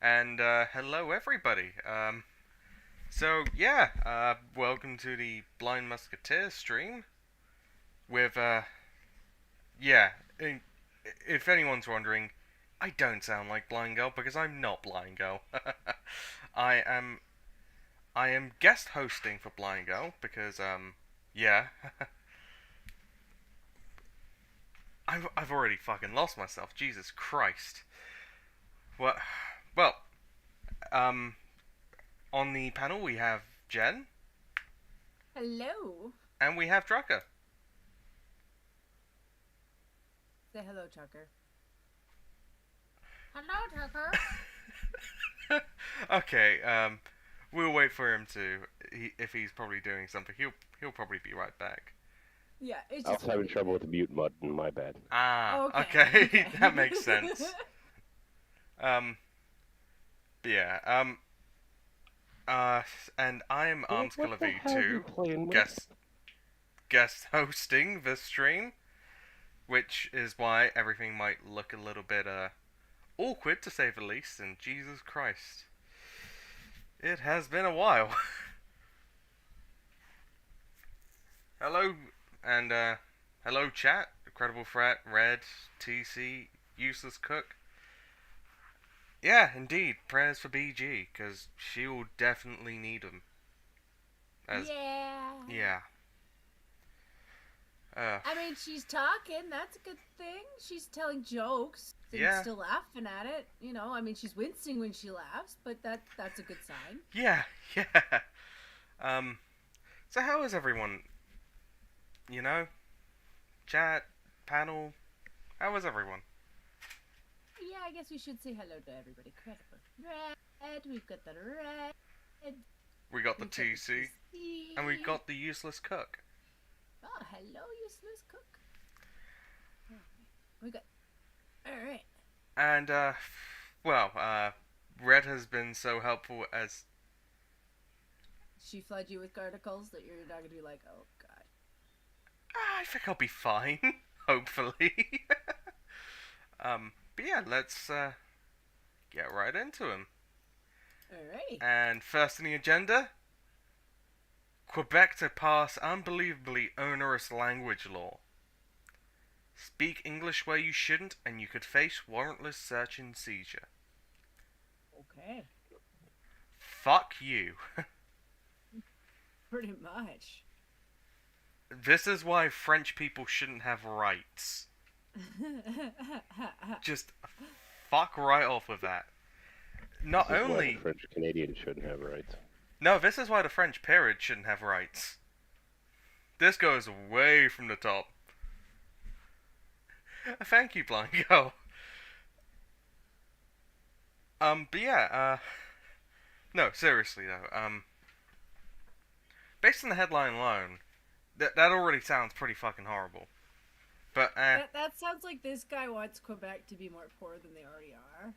And hello everybody. Welcome to the Blind Musketeer stream. With yeah, i- if anyone's wondering, I don't sound like Blind Girl because I'm not Blind Girl. I am, I am guest hosting for Blind Girl because yeah, I've already fucking lost myself. Jesus Christ. Well, well, um, on the panel we have Jen. Hello. And we have Drucker. Say hello, Tucker. Hello, Tucker. Okay, we'll wait for him to. If he's probably doing something, he'll probably be right back. Yeah, it's I just. was having trouble with the mute button. My bad. Ah, Okay. okay. That makes sense. Yeah. And I'm What the hell are you Armskull playing with? guest hosting this stream, which is why everything might look a little bit awkward to say the least. And Jesus Christ, it has been a while. Hello, and hello chat, Incredible Threat, Red, TC, Useless Cook. Yeah, indeed, prayers for BG, because she'll definitely need them. Yeah. Yeah. I mean, she's talking. That's a good thing. She's telling jokes and Yeah. still laughing at it. You know, I mean, she's wincing when she laughs, but that's a good sign. Yeah, yeah. So how is everyone? You know? Chat, panel, how is everyone? Yeah, I guess we should say hello to everybody. Incredible Red. We've got the Red. We got the We've got TC, TC. and we got the Useless Cook. Oh, hello, useless cook. We got. Alright. And, Red has been so helpful as... She flood you with articles that you're not gonna be like, oh god. I think I'll be fine, hopefully. But yeah, let's get right into them. Alrighty. And first on the agenda, Quebec to pass unbelievably onerous language law. Speak English where you shouldn't, and you could face warrantless search and seizure. Okay. Fuck you. Pretty much. This is why French people shouldn't have rights. Just fuck right off with that. Not This is why only... the French Canadians shouldn't have rights. No, this is why the French period shouldn't have rights. This goes way from the top. Thank you, Blind Girl. But yeah, no, seriously though, based on the headline alone, that already sounds pretty fucking horrible. But, that sounds like this guy wants Quebec to be more poor than they already are.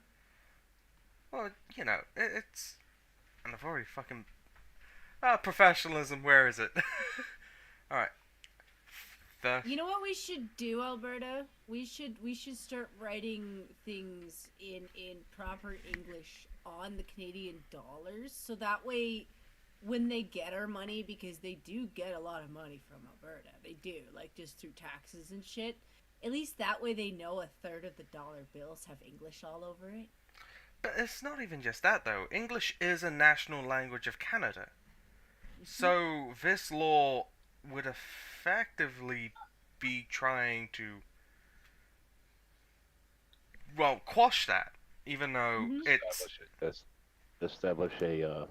well, you know, it's... And I've already fucking... professionalism, where is it? Alright. You know what we should do, Alberta? We should start writing things in proper English on the Canadian dollars, so that way when they get our money, because they do get a lot of money from Alberta, they do, like just through taxes and shit, at least that way they know a third of the dollar bills have English all over it. But it's not even just that, though. English is a national language of Canada. So this law would effectively be trying to, well, quash that, even though it's... Establish a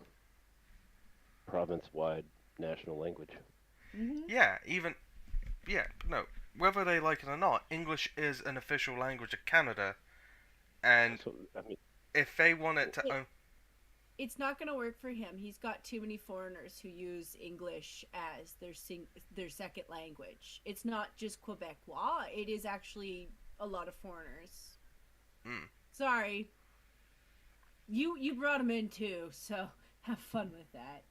province-wide national language. Yeah, no. Whether they like it or not, English is an official language of Canada, and So, I mean, if they want it to... It's not going to work for him. He's got too many foreigners who use English as their second language. It's not just Quebecois. It is actually a lot of foreigners. Sorry. You brought him in too, so have fun with that.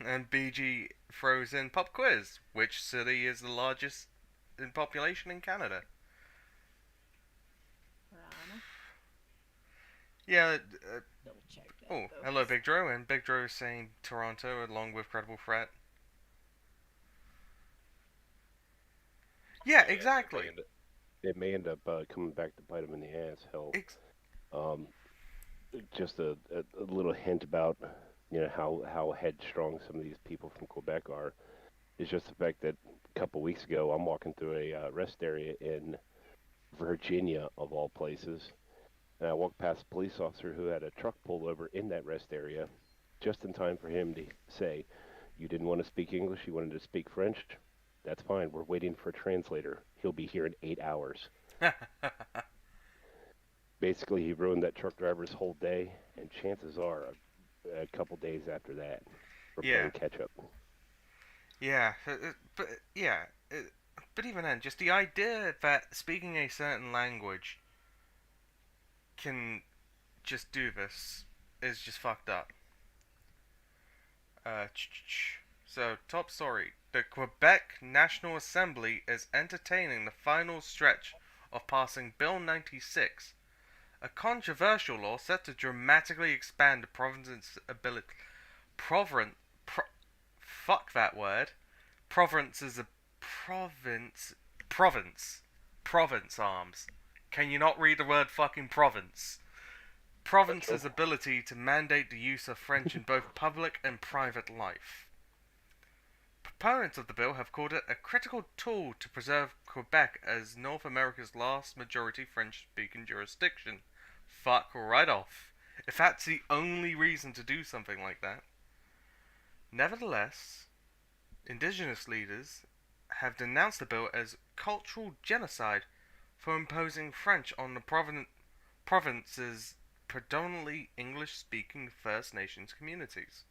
And BG throws in pop quiz. Which city is the largest in population in Canada? Toronto. Yeah, Double check that. oh, though. hello Big Dro, and Big Dro is saying Toronto along with Credible Threat. Yeah, exactly. It may end up coming back to bite them in the ass. Hell, just a little hint about how headstrong some of these people from Quebec are is just the fact that a couple weeks ago I'm walking through a rest area in Virginia of all places, and I walked past a police officer who had a truck pulled over in that rest area just in time for him to say, "You didn't want to speak English, you wanted to speak French? That's fine, we're waiting for a translator. He'll be here in 8 hours." Basically, he ruined that truck driver's whole day, and chances are a couple days after that, we're playing catch up. Yeah, but even then, just the idea that speaking a certain language can just do this is just fucked up. So, top story. The Quebec National Assembly is entertaining the final stretch of passing Bill 96, a controversial law set to dramatically expand the province's ability... fuck that word. Province arms. Can you not read the word fucking province? Province's ability to mandate the use of French in both public and private life. Proponents of the bill have called it a critical tool to preserve Quebec as North America's last majority French-speaking jurisdiction. Fuck right off. If that's the only reason to do something like that. Nevertheless, Indigenous leaders have denounced the bill as cultural genocide for imposing French on the province's predominantly English-speaking First Nations communities.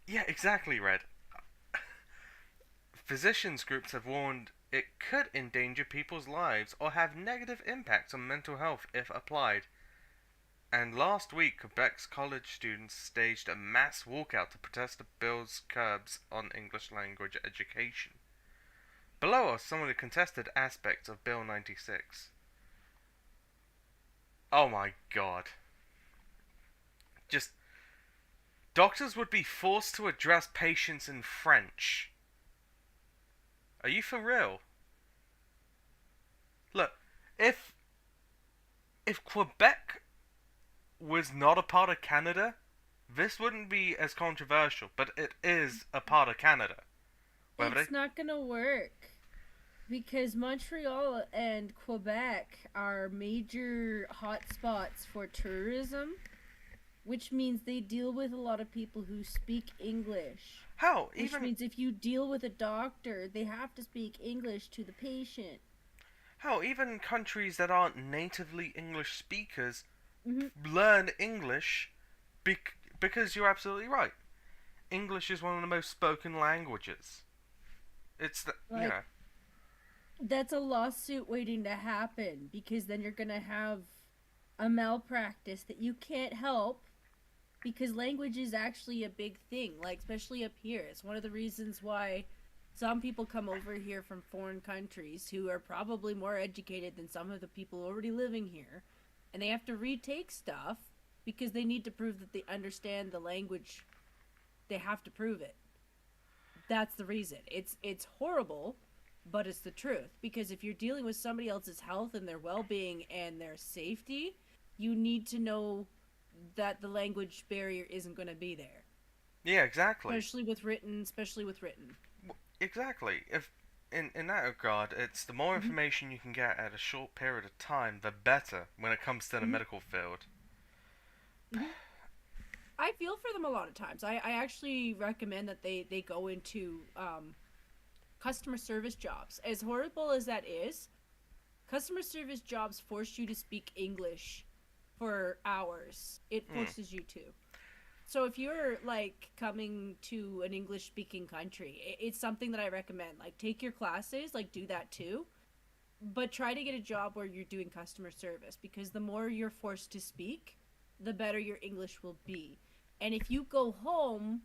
Yeah, exactly, Red. Physicians groups have warned it could endanger people's lives or have negative impacts on mental health if applied. And last week, Quebec's college students staged a mass walkout to protest the bill's curbs on English language education. Below are some of the contested aspects of Bill 96. Oh my god. Just doctors would be forced to address patients in French. Are you for real? Look, if if Quebec was not a part of Canada, this wouldn't be as controversial, but it is a part of Canada. Whether It's not gonna work because Montreal and Quebec are major hotspots for tourism, which means they deal with a lot of people who speak English. how Which even means if you deal with a doctor, they have to speak English to the patient. how even countries that aren't natively English speakers Hmm. learn English because you're absolutely right. English is one of the most spoken languages. It's the you Like, know that's a lawsuit waiting to happen because then you're gonna have a malpractice that you can't help because language is actually a big thing, like, especially up here. It's one of the reasons why some people come over here from foreign countries who are probably more educated than some of the people already living here, and they have to retake stuff because they need to prove that they understand the language. They have to prove it. That's the reason. It's horrible, but it's the truth because if you're dealing with somebody else's health and their well-being and their safety, you need to know that the language barrier isn't going to be there. yeah, exactly. Especially with written. Exactly. If in that regard, it's the more Hmm. information you can get at a short period of time, the better when it comes to the Hmm. medical field. Hmm. I feel for them a lot of times. I actually recommend that they go into customer service jobs. As horrible as that is, customer service jobs force you to speak English for hours. It Mm. forces you to. So if you're like coming to an English speaking country, it's something that I recommend. Like take your classes, like do that too, but try to get a job where you're doing customer service because the more you're forced to speak, the better your English will be. And if you go home,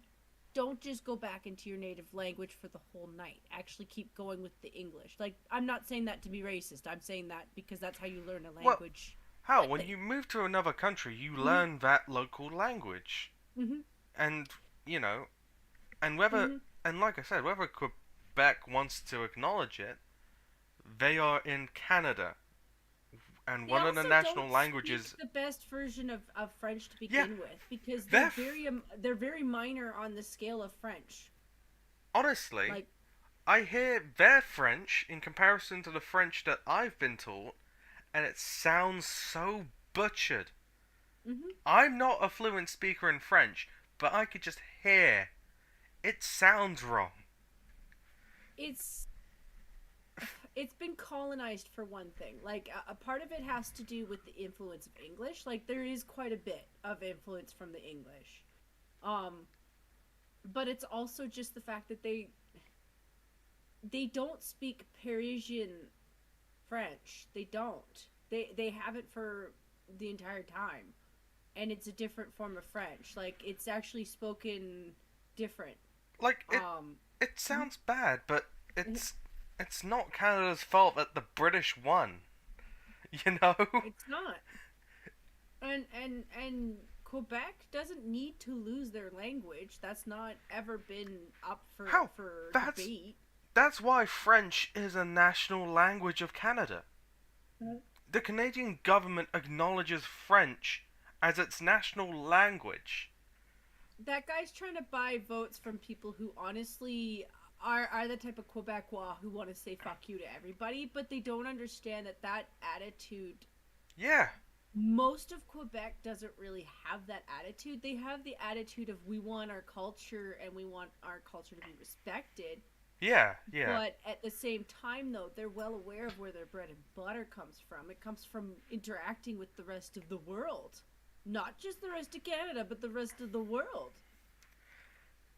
don't just go back into your native language for the whole night. Actually keep going with the English. Like I'm not saying that to be racist. I'm saying that because that's how you learn a Well, language how when quickly. you move to another country, you Mhm. learn that local language, Mhm. and you know, and whether Mhm. and like I said, whether Quebec wants to acknowledge it, they are in Canada, and They one of the also national don't speak languages. the best version of French to Yeah, begin with because they're they're very minor on the scale of French. honestly, Like, I hear their French in comparison to the French that I've been taught, and it sounds so butchered. hmm I'm not a fluent speaker in French, but I could just hear it sounds wrong. it's it's been colonized for one thing. Like a part of it has to do with the influence of English. Like there is quite a bit of influence from the English. Um but it's also just the fact that they don't speak Parisian French. They don't. They haven't for the entire time. And it's a different form of French. Like it's actually spoken different. Like Um it mhm. sounds bad, but it's not Canada's fault that the British won. You know? It's not. And Quebec doesn't need to lose their language. That's not ever been up for How? That's debate. that's why French is a national language of Canada. Mhm. The Canadian government acknowledges French as its national language. That guy's trying to buy votes from people who honestly are the type of Quebecois who want to say fuck you to everybody, but they don't understand that that attitude. Yeah, Most of Quebec doesn't really have that attitude. They have the attitude of we want our culture and we want our culture to be respected. yeah, yeah. But at the same time, though, they're well aware of where their bread and butter comes from. It comes from interacting with the rest of the world. Not just the rest of Canada, but the rest of the world.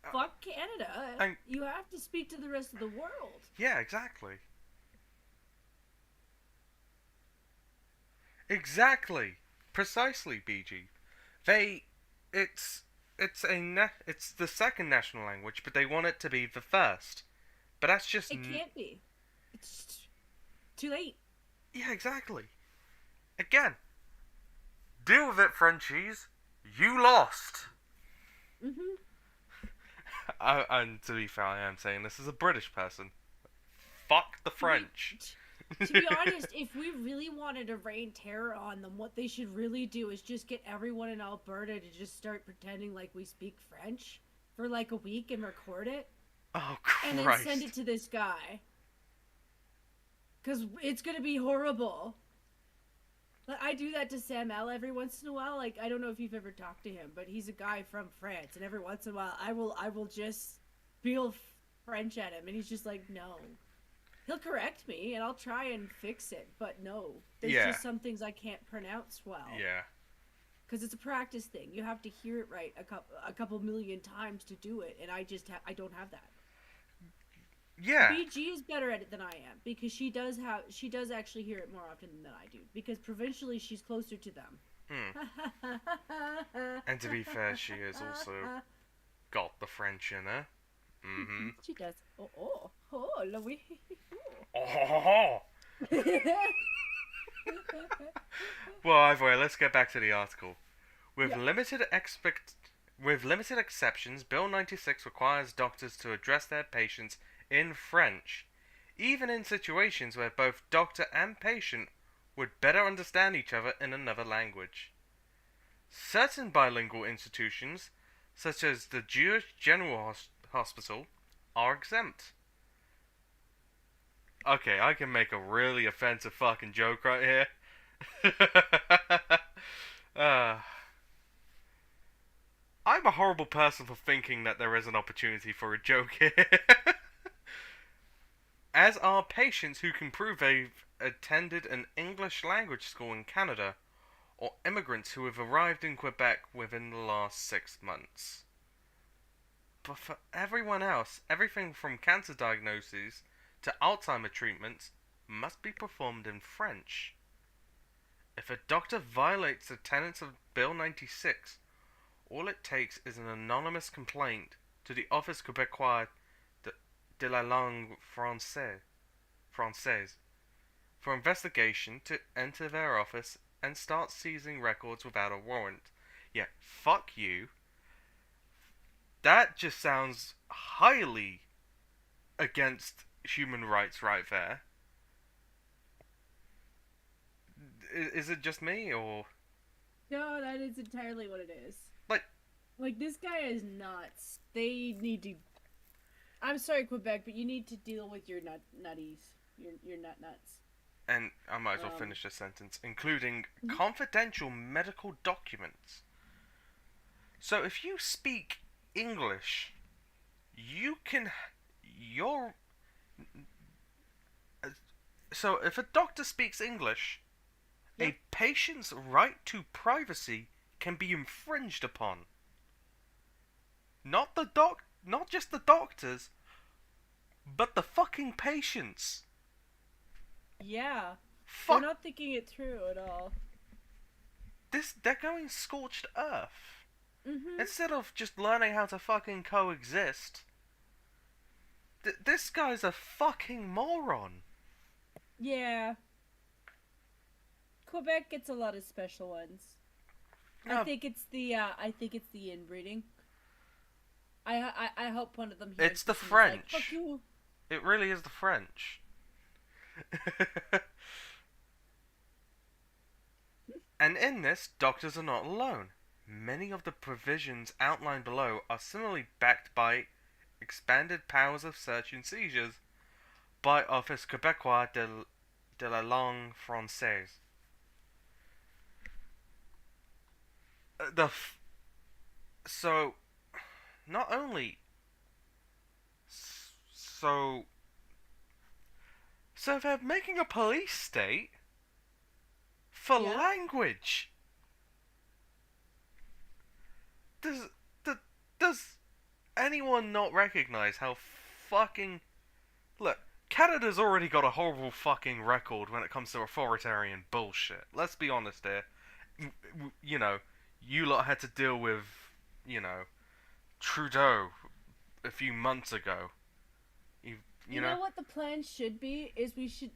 Uh, Fuck Canada. and You have to speak to the rest of the world. yeah, exactly. Exactly. Precisely, BG. They it's it's the second national language, but they want it to be the first. But that's just It can't be. It's too late. yeah, exactly. Again, Deal with it, Frenchies. You lost. Mhm. And to be fair, I am saying this as a British person. Fuck the French. To be honest, if we really wanted to rain terror on them, what they should really do is just get everyone in Alberta to just start pretending like we speak French for like a week and record it. Oh, And then Christ. send it to this guy. Because it's going to be horrible. I do that to Sam L every once in a while. Like, I don't know if you've ever talked to him, but he's a guy from France. And every once in a while, I will just spiel French at him. And he's just like, no. He'll correct me, and I'll try and fix it. But no. There's just some things I can't pronounce well. Yeah. Because it's a practice thing. You have to hear it right a couple million times to do it. And I don't have that. Yeah. BG is better at it than I am because she does actually hear it more often than I do because provincially she's closer to them. And to be fair, she has also got the French in her. Mm-hmm. She does. Oh, Louis. Oh. Well, either way, let's get back to the article. With limited exceptions, Bill 96 requires doctors to address their patients in French, even in situations where both doctor and patient would better understand each other in another language. Certain bilingual institutions, such as the Jewish General Hospital, are exempt. Okay, I can make a really offensive fucking joke right here. I'm a horrible person for thinking that there is an opportunity for a joke here. As are patients who can prove they've attended an English language school in Canada, or immigrants who have arrived in Quebec within the last 6 months. But for everyone else, everything from cancer diagnoses to Alzheimer treatments must be performed in French. If a doctor violates the tenets of Bill 96, all it takes is an anonymous complaint to the Office Québécois de la langue française for investigation to enter their office and start seizing records without a warrant. Yeah, fuck you. That just sounds highly against human rights right there. Is it just me, or...? No, that is entirely what it is. Like this guy is nuts. They need to... I'm sorry, Quebec, but you need to deal with your nutties. Your nuts. And I might as well finish this sentence. Including confidential medical documents. So if you speak English, you can... So if a doctor speaks English, a patient's right to privacy can be infringed upon. Not just the doctors, but the fucking patients. Yeah. Fuck. They're not thinking it through at all. They're going scorched earth. Mm-hmm. Instead of just learning how to fucking coexist. This guy's a fucking moron. Yeah. Quebec gets a lot of special ones. No. I think it's the inbreeding. I hope one of them. It's the French. Like, fuck you. It really is the French. And in this, doctors are not alone. Many of the provisions outlined below are similarly backed by expanded powers of search and seizures by Office Québécois de la langue française. So, not only... So they're making a police state for language. Does anyone not recognize how fucking... Look, Canada's already got a horrible fucking record when it comes to authoritarian bullshit. Let's be honest here. You know, you lot had to deal with, Trudeau a few months ago. You know what the plan should be? Is we should,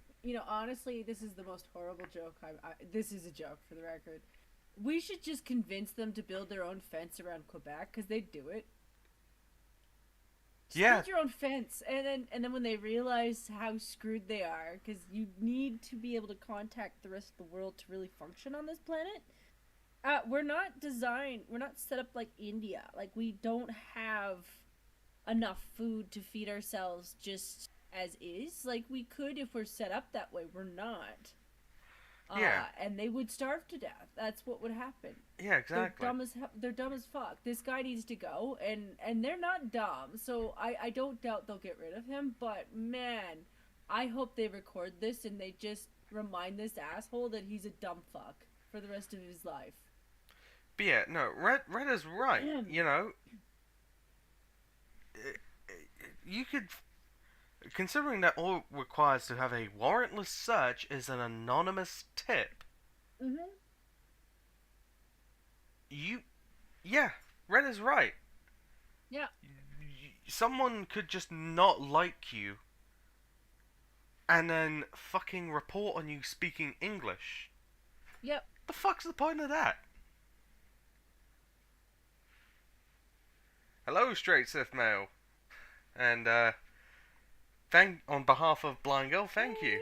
honestly, this is the most horrible joke. This is a joke for the record. We should just convince them to build their own fence around Quebec because they'd do it. Just Yeah, build your own fence, and then when they realize how screwed they are, because you need to be able to contact the rest of the world to really function on this planet. We're not designed. We're not set up like India. Like we don't have enough food to feed ourselves just as is. Like we could if we're set up that way. We're not. yeah, And they would starve to death. That's what would happen. yeah, exactly. They're dumb as fuck. This guy needs to go, and they're not dumb. So I don't doubt they'll get rid of him. But man, I hope they record this and they just remind this asshole that he's a dumb fuck for the rest of his life. But yeah, no, Red is right. You know, you could, considering that all it requires to have a warrantless search is an anonymous tip. Mhm. You, yeah, Red is right. Yeah. Someone could just not like you and then fucking report on you speaking English. Yep. The fuck's the point of that? Hello, straight Sith male, and thank on behalf of Blind Girl, thank you.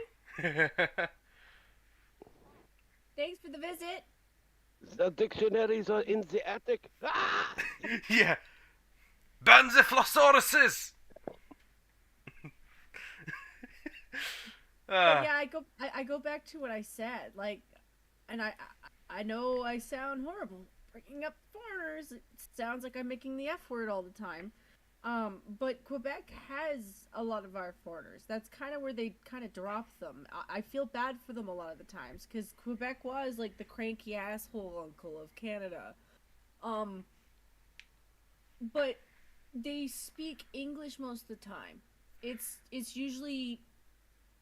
Thanks for the visit. The dictionaries are in the attic. Ah! Yeah, ban the flossauruses. But yeah, I go back to what I said. Like, and I know I sound horrible bringing up foreigners. It sounds like I'm making the F word all the time. But Quebec has a lot of our foreigners. That's kind of where they kind of drop them. I feel bad for them a lot of the times because Quebec was like the cranky asshole uncle of Canada. But they speak English most of the time. It's usually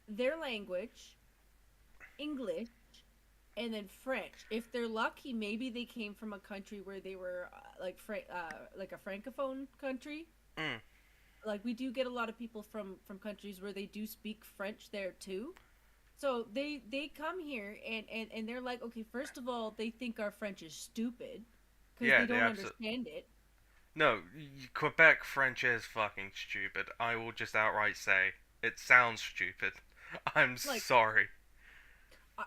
their language, English, and then French. If they're lucky, maybe they came from a country where they were like a francophone country. Mm. Like we do get a lot of people from countries where they do speak French there too. So they come here and they're like, okay, first of all, they think our French is stupid because Yeah, they they don't absolutely. understand it. No, Quebec French is fucking stupid. I will just outright say it sounds stupid. I'm Like sorry.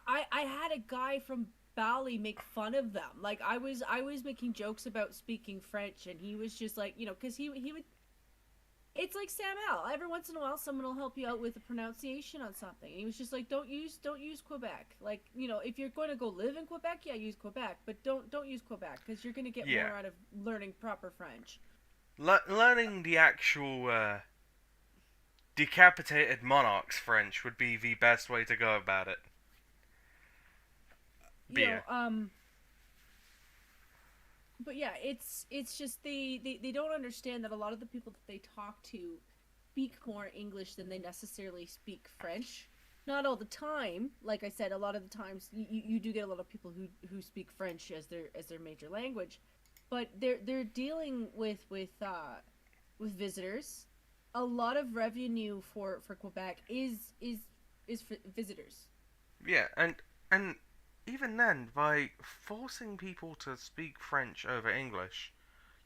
I had a guy from Bali make fun of them. Like I was making jokes about speaking French, and he was just like, because he would. It's like Sam L. Every once in a while, someone will help you out with the pronunciation on something, and he was just like, don't use Quebec. Like if you're going to go live in Quebec, yeah, use Quebec, but don't use Quebec because you're gonna get Yeah, more out of learning proper French. learning the actual decapitated monarch's French would be the best way to go about it. You know, Beer. but yeah, it's just they don't understand that a lot of the people that they talk to speak more English than they necessarily speak French. Not all the time. Like I said, a lot of the times you do get a lot of people who speak French as their major language, but they're dealing with visitors. A lot of revenue for Quebec is for visitors. Yeah, and even then, by forcing people to speak French over English,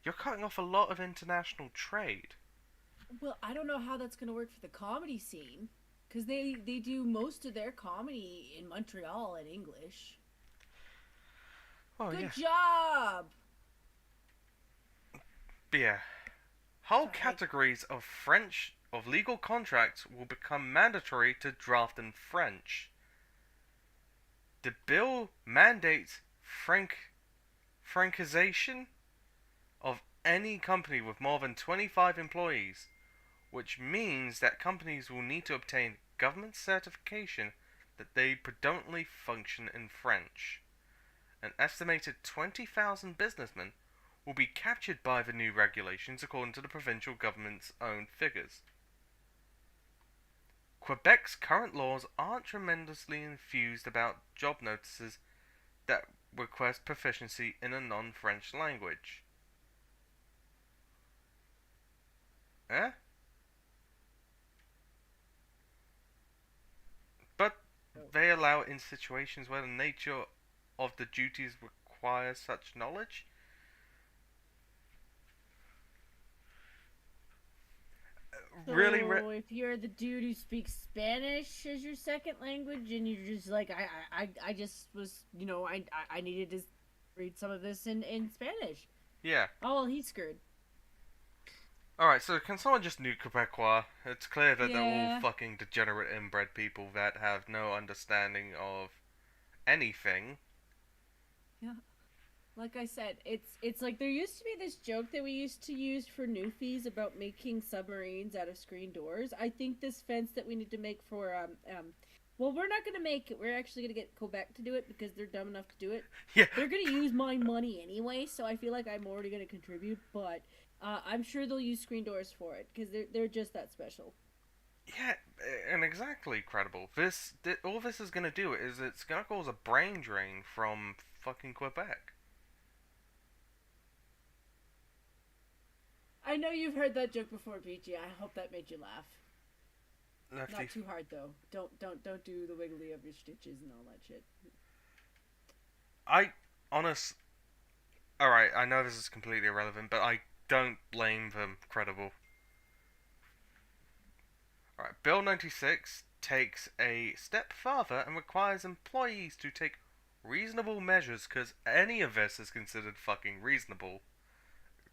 you're cutting off a lot of international trade. Well, I don't know how that's going to work for the comedy scene because they do most of their comedy in Montreal in English. Oh Good yeah, job. beer. Whole Sorry. categories of legal contracts will become mandatory to draft in French. The bill mandates francization of any company with more than 25 employees, which means that companies will need to obtain government certification that they predominantly function in French. An estimated 20,000 businessmen will be captured by the new regulations according to the provincial government's own figures. Quebec's current laws aren't tremendously enthused about job notices that request proficiency in a non-French language. Eh? But they allow it in situations where the nature of the duties requires such knowledge. Really, So if you're the dude who speaks Spanish as your second language, and you're just like, I just was, I needed to read some of this in Spanish. yeah. Oh well, he's screwed. Alright, so can someone just nuke Quebecois? It's clear that they're all Yeah. fucking degenerate inbred people that have no understanding of anything. Yeah. Like I said, it's like there used to be this joke that we used to use for newfies about making submarines out of screen doors. I think this fence that we need to make for well, we're not gonna make it. We're actually gonna get Quebec to do it because they're dumb enough to do it. Yeah. They're gonna use my money anyway, so I feel like I'm already gonna contribute. But I'm sure they'll use screen doors for it because they're just that special. Yeah, and exactly credible. All this is gonna do is it's gonna cause a brain drain from fucking Quebec. I know you've heard that joke before, Peachy. I hope that made you laugh. Lefty. Not too hard though. Don't do the wiggly of your stitches and all that shit. Alright, I know this is completely irrelevant, but I don't blame them credible. Alright, Bill 96 takes a step further and requires employees to take reasonable measures because any of this is considered fucking reasonable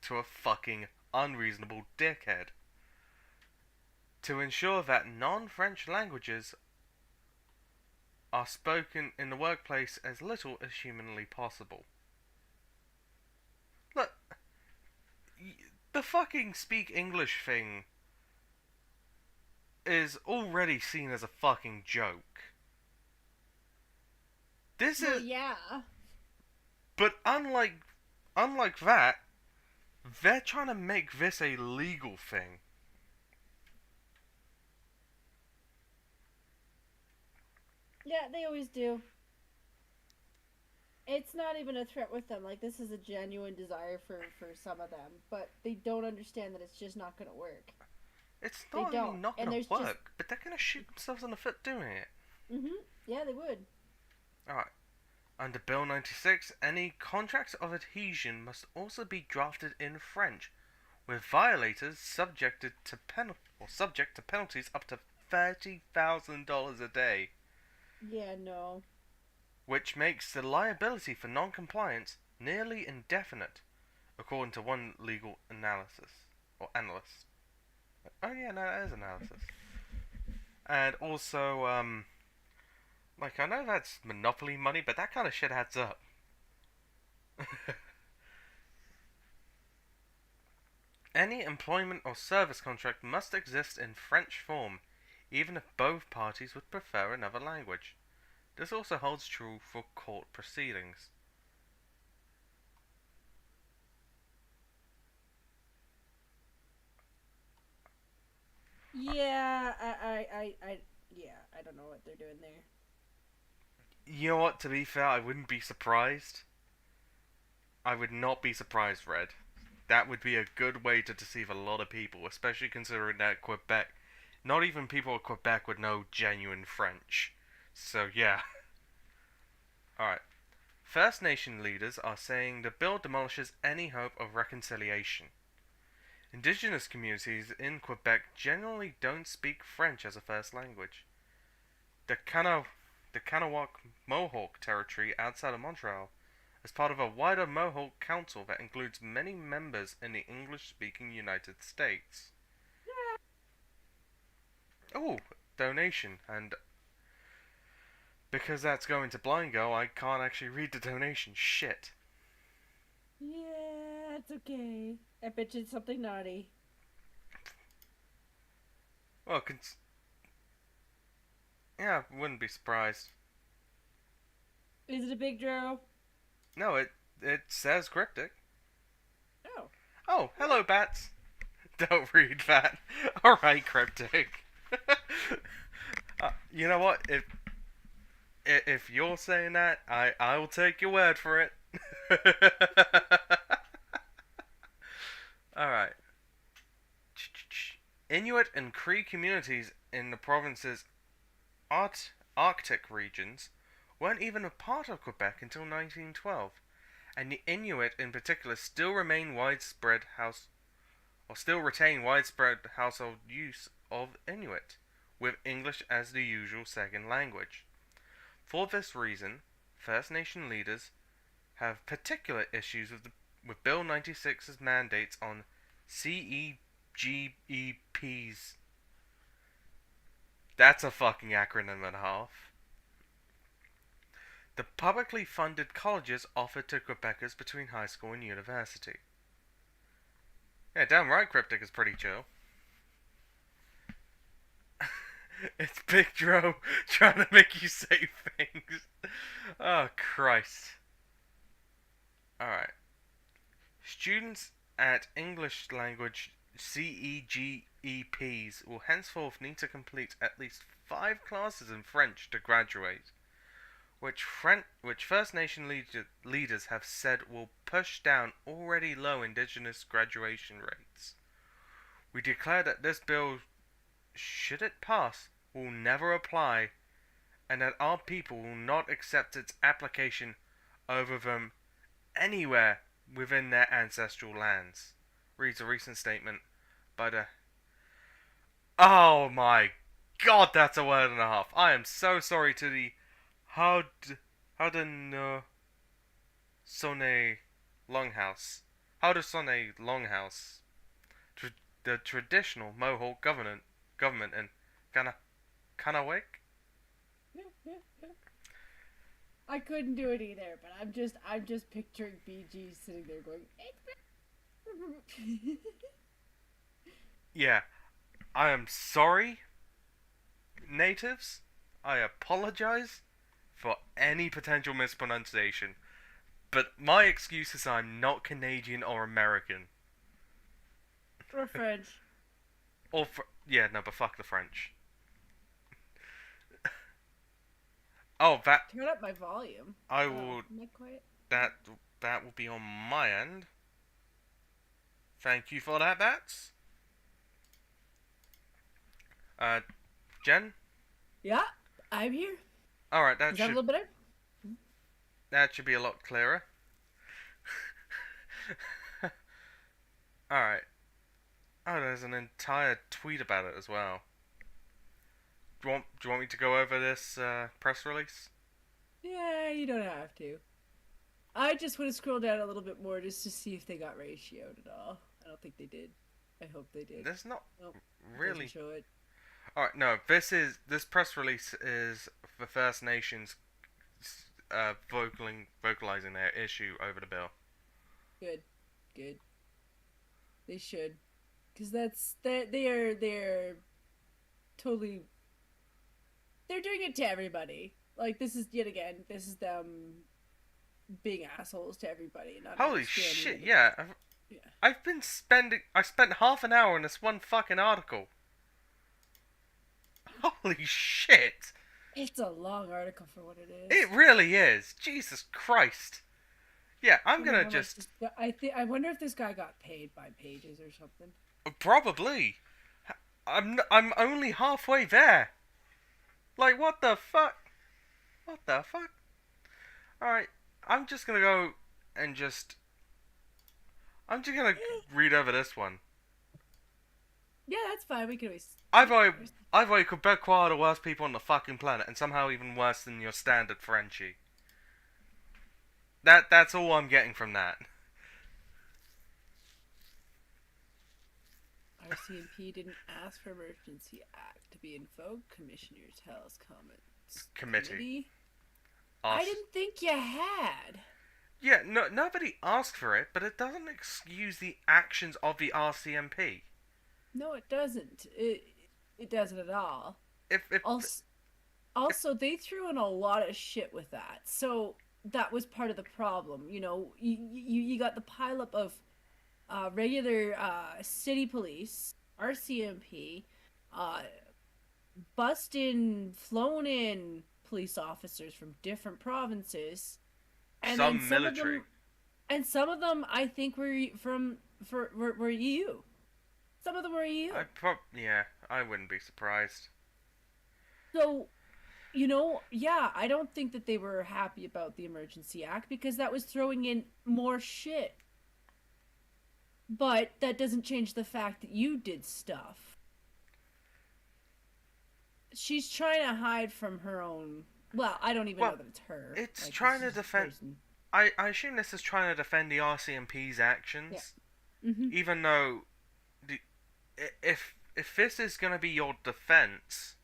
to a fucking unreasonable dickhead. To ensure that non-French languages are spoken in the workplace as little as humanly possible. Look, the fucking speak English thing is already seen as a fucking joke. This Well, is, yeah. but unlike that, they're trying to make this a legal thing. Yeah, they always do. It's not even a threat with them. Like, this is a genuine desire for some of them. But they don't understand that it's just not going to work. It's They not only don't. not And gonna there's work, just- but they're gonna shoot themselves in the foot doing it. Yeah, they would. Alright. Under Bill 96, any contract of adhesion must also be drafted in French, with violators subjected to subject to penalties up to $30,000 a day, Yeah, no. which makes the liability for non-compliance nearly indefinite, according to one legal analyst. Oh yeah, no, that is analysis. And also, like, I know that's monopoly money, but that kind of shit adds up. Any employment or service contract must exist in French form, even if both parties would prefer another language. This also holds true for court proceedings. Yeah, I don't know what they're doing there. You know what, to be fair, I wouldn't be surprised. I would not be surprised, Red. That would be a good way to deceive a lot of people, especially considering that Quebec, not even people of Quebec would know genuine French. So yeah. Alright. First Nation leaders are saying the bill demolishes any hope of reconciliation. Indigenous communities in Quebec generally don't speak French as a first language. The Kanawak Mohawk territory outside of Montreal is part of a wider Mohawk Council that includes many members in the English-speaking United States. Oh, donation, and because that's going to Blind Girl, I can't actually read the donation. Shit. Yeah, it's okay. I bet you it's something naughty. Well, yeah, wouldn't be surprised. Is it a big draw? No, it says cryptic. Oh. Oh, hello, bats. Don't read that. Alright, cryptic. You know what? If you're saying that, I will take your word for it. Alright. Inuit and Cree communities in the province's Arctic regions weren't even a part of Quebec until 1912, and the Inuit in particular still retain widespread household use of Inuit, with English as the usual second language. For this reason, First Nation leaders have particular issues with Bill 96's mandates on CEGEPs. That's a fucking acronym and a half. The publicly funded colleges offered to Quebecers between high school and university. Yeah, damn right Cryptic is pretty chill. It's Big Dro trying to make you say things. Oh, Christ. Alright. Students at English language CEGEPs will henceforth need to complete at least 5 classes in French to graduate, which First Nation leaders have said will push down already low Indigenous graduation rates. We declare that this bill, should it pass, will never apply, and that our people will not accept its application over them anywhere within their ancestral lands, reads a recent statement by the... Oh my god, that's a word and a half. I am so sorry to the Haudenosaunee Longhouse. Haudenosaunee Longhouse. The traditional Mohawk government in Kanawake? I couldn't do it either, but I'm just picturing BG sitting there going. Yeah, I am sorry, natives. I apologize for any potential mispronunciation, but my excuse is I'm not Canadian or American. Or French. Yeah, no, but fuck the French. Oh, that... Turn up my volume. I will... Am I quiet? That will be on my end. Thank you for that, Bats. Jen? Yeah, I'm here. Alright, Is that a little better? that should be a lot clearer. Alright. Oh, there's an entire tweet about it as well. Do you want me to go over this press release? Yeah, you don't have to. I just want to scroll down a little bit more just to see if they got ratioed at all. I don't think they did. I hope they did. There's not Nope, really. doesn't show it. Alright, no. This press release is the First Nations vocalizing their issue over the bill. Good. They should, because they're totally. They're doing it to everybody. Like, this is them being assholes to everybody. Not Holy shit! it. Yeah. Yeah. I spent half an hour on this one fucking article. Holy shit! It's a long article for what it is. It really is. Jesus Christ. Yeah, I'm gonna just... I wonder if this guy got paid by pages or something. Probably. I'm only halfway there. Like, what the fuck? What the fuck? Alright, I'm just gonna go and I'm just gonna read over this one. Yeah, that's fine. We can always... I've Quebecois are the worst people on the fucking planet, and somehow even worse than your standard Frenchie. That's all I'm getting from that. RCMP didn't ask for Emergency Act to be invoked. Commissioners Hell's Comments Committee. I didn't think you had. Yeah, no, nobody asked for it, but it doesn't excuse the actions of the RCMP. No, it doesn't. It doesn't at all. Also, they threw in a lot of shit with that. So that was part of the problem. You know, you got the pileup of regular city police, RCMP, flown in police officers from different provinces, and some military. Some of them I think were were EU. Some of them were EU. Yeah, I wouldn't be surprised. So Yeah, I don't think that they were happy about the Emergency Act because that was throwing in more shit. But that doesn't change the fact that you did stuff. She's trying to hide from her own. Well, I don't even know Well, that it's her. it's Like, this trying is to just a defend. person. I assume this is trying to defend the RCMP's Yeah. actions, Mm-hmm. even though the if this is gonna be your defense,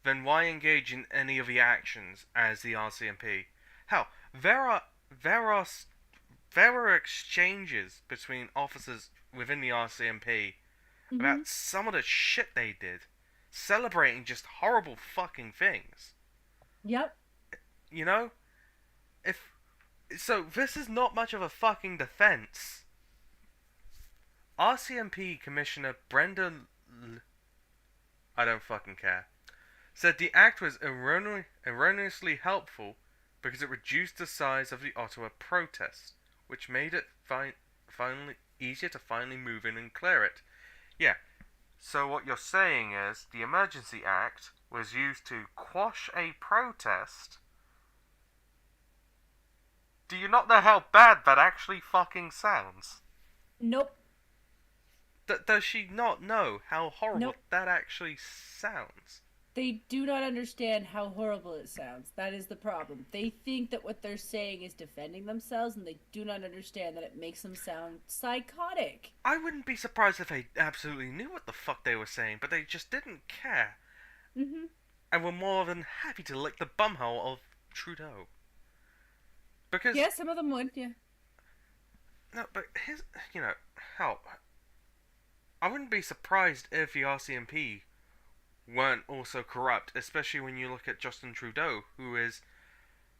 then why engage in any of the actions as the RCMP? Hell, there are there were exchanges between officers within the RCMP Mm-hmm. about some of the shit they did, celebrating just horrible fucking things. Yep. You know, if so, this is not much of a fucking defense. RCMP Commissioner I don't fucking care, said the act was erroneously helpful because it reduced the size of the Ottawa protests, which made it finally easier to finally move in and clear it. Yeah, so what you're saying is the Emergency Act was used to quash a protest. Do you not know how bad that actually fucking sounds? Nope. Does she not know how horrible Nope. that actually sounds? They do not understand how horrible it sounds. That is the problem. They think that what they're saying is defending themselves, and they do not understand that it makes them sound psychotic. I wouldn't be surprised if they absolutely knew what the fuck they were saying, but they just didn't care, Mm-hmm. and were more than happy to lick the bumhole of Trudeau. Because, Yeah, some of them would, yeah. no, but his, hell, I wouldn't be surprised if the RCMP weren't also corrupt, especially when you look at Justin Trudeau, who is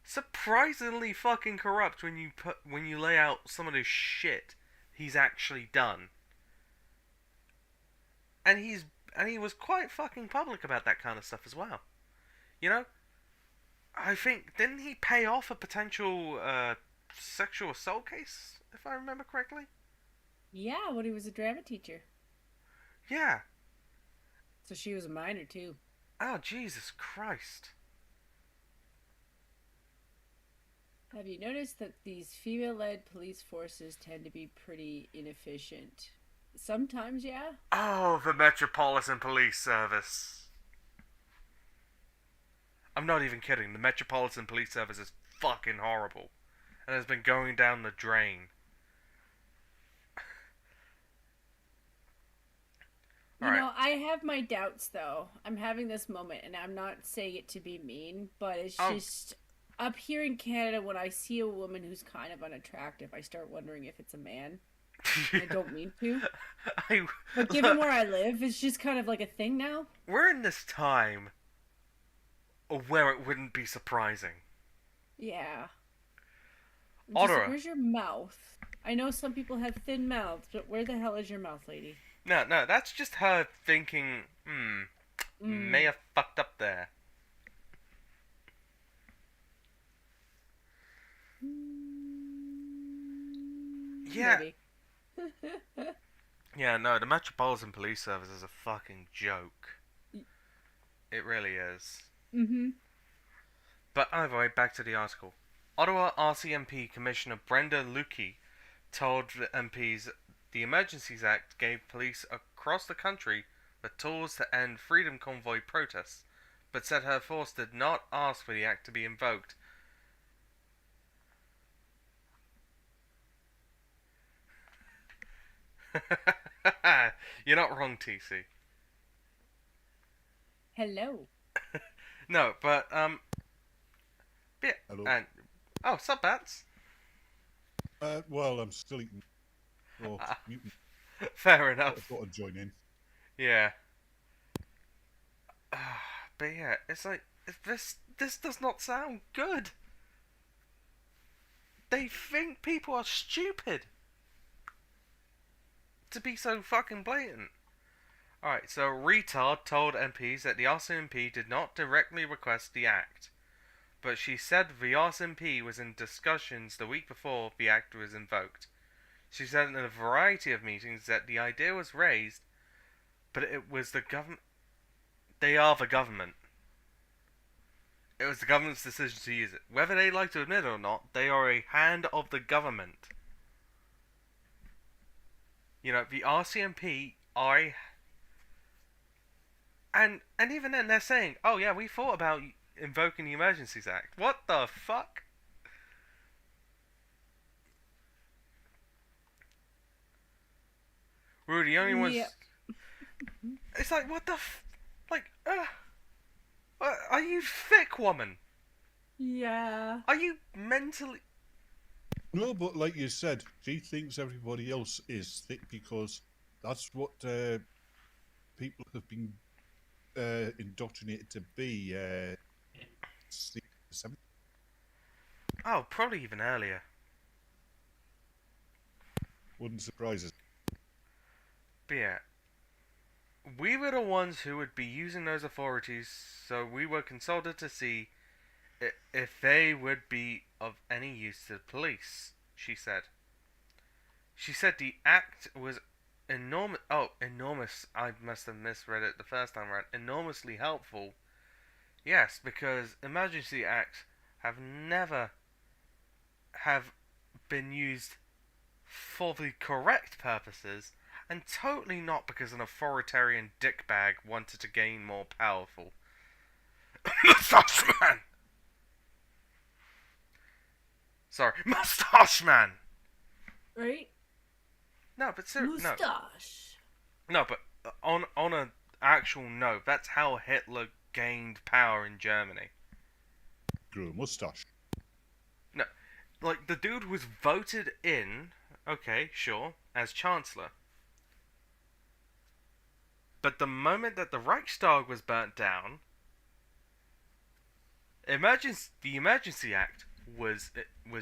surprisingly fucking corrupt when you lay out some of the shit he's actually done. And he was quite fucking public about that kind of stuff as well. You know, I think didn't he pay off a potential sexual assault case, if I remember correctly? Yeah, when he was a drama teacher. Yeah. So she was a minor, too. Oh, Jesus Christ. Have you noticed that these female-led police forces tend to be pretty inefficient? Sometimes, yeah. Oh, the Metropolitan Police Service. I'm not even kidding. The Metropolitan Police Service is fucking horrible. And has been going down the drain. Alright. I have my doubts, though. I'm having this moment, and I'm not saying it to be mean, but it's Oh. just up here in Canada, when I see a woman who's kind of unattractive, I start wondering if it's a man. I don't mean to. But given where I live, it's just kind of like a thing now. We're in this time where it wouldn't be surprising. Yeah. I'm just Ottawa. like, where's your mouth? I know some people have thin mouths, but where the hell is your mouth, lady? No, that's just her thinking, may have fucked up there. Yeah. Maybe. Yeah, no, the Metropolitan Police Service is a fucking joke. It really is. Mm-hmm. But either way, back to the article. Ottawa RCMP Commissioner Brenda Lukey told the MPs the Emergencies Act gave police across the country the tools to end Freedom Convoy protests, but said her force did not ask for the act to be invoked. You're not wrong, TC. Hello. No, but, yeah, Hello. and, oh, sup, Bats? Well, I'm still eating. Or mutant. Fair I enough. thought I'd join in. Yeah. But yeah, it's like, this does not sound good. They think people are stupid to be so fucking blatant. Alright, so Retard told MPs that the RCMP did not directly request the act, but she said the RCMP was in discussions the week before the act was invoked. She said in a variety of meetings that the idea was raised, but it was the government. They are the government. It was the government's decision to use it. Whether they like to admit it or not, they are a hand of the government. You know, the RCMP are and even then they're saying, oh yeah, we thought about invoking the Emergencies Act. What the fuck? We were the only ones. Yep. It's like, what the are you thick, woman? Yeah. Are you mentally... No, but like you said, she thinks everybody else is thick because that's what people have been indoctrinated to be. 70. Oh, probably even earlier. Wouldn't surprise us. But yeah, we were the ones who would be using those authorities, so we were consulted to see if they would be of any use to the police, she said. She said the act was enormous. Oh, enormous. I must have misread it the first time around. Enormously helpful. Yes, because emergency acts have never have been used for the correct purposes, and totally not because an authoritarian dickbag wanted to gain more powerful. Mustache Man! Sorry, Mustache Man! Right? No, but seriously, no. Mustache. No, but on an actual note, that's how Hitler gained power in Germany. Grew a mustache. No, like, the dude was voted in, okay, sure, as Chancellor. But the moment that the Reichstag was burnt down, the Emergency Act was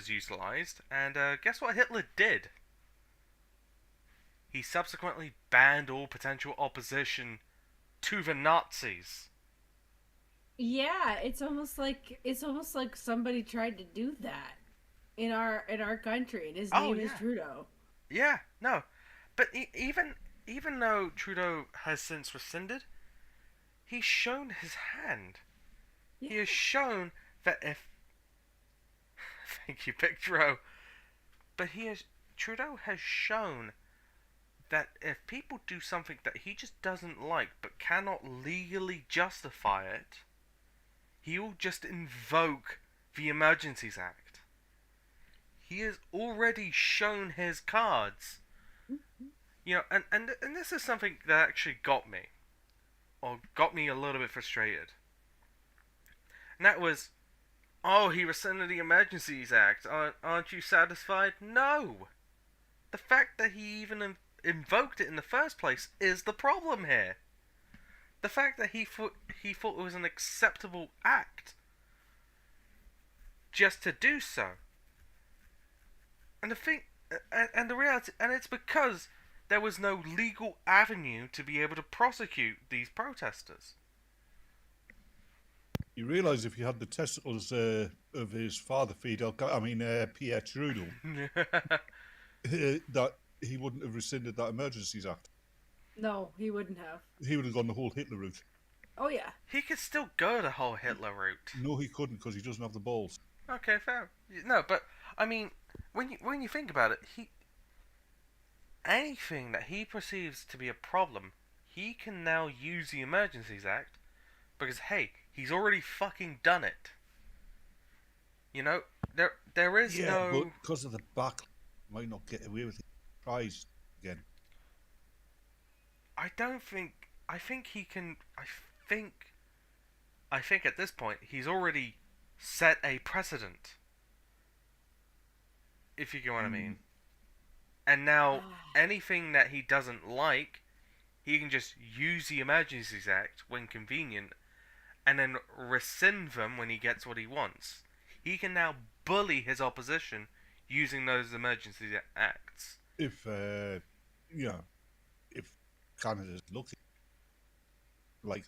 utilized, and guess what Hitler did? He subsequently banned all potential opposition to the Nazis. Yeah, it's almost like somebody tried to do that in our country, and his name is Trudeau. Yeah, no, but even though Trudeau has since rescinded, he's shown his hand. Yeah. He has shown that if thank you, Pictro, but Trudeau has shown that if people do something that he just doesn't like but cannot legally justify it, he will just invoke the Emergencies Act. He has already shown his cards. You know, and this is something that actually got me a little bit frustrated. And that was, oh, he rescinded the Emergencies Act. Aren't you satisfied? No! The fact that he even invoked it in the first place is the problem here. The fact that he thought it was an acceptable act just to do so. And the reality, and it's because there was no legal avenue to be able to prosecute these protesters. You realise if you had the testicles of his father, Pierre Trudeau, that he wouldn't have rescinded that Emergencies Act. No, he wouldn't have. He would have gone the whole Hitler route. Oh yeah. He could still go the whole Hitler route. No, he couldn't because he doesn't have the balls. Okay, fair. No, but I mean, when you think about it, anything that he perceives to be a problem, he can now use the Emergencies Act because hey, he's already fucking done it. You know, there is no. But because of the back, might not get away with it. Tries again. I think he can. I think at this point he's already set a precedent. If you get what I mean. And now anything that he doesn't like, he can just use the Emergencies Act when convenient, and then rescind them when he gets what he wants. He can now bully his opposition using those emergency acts. If Canada's lucky, like.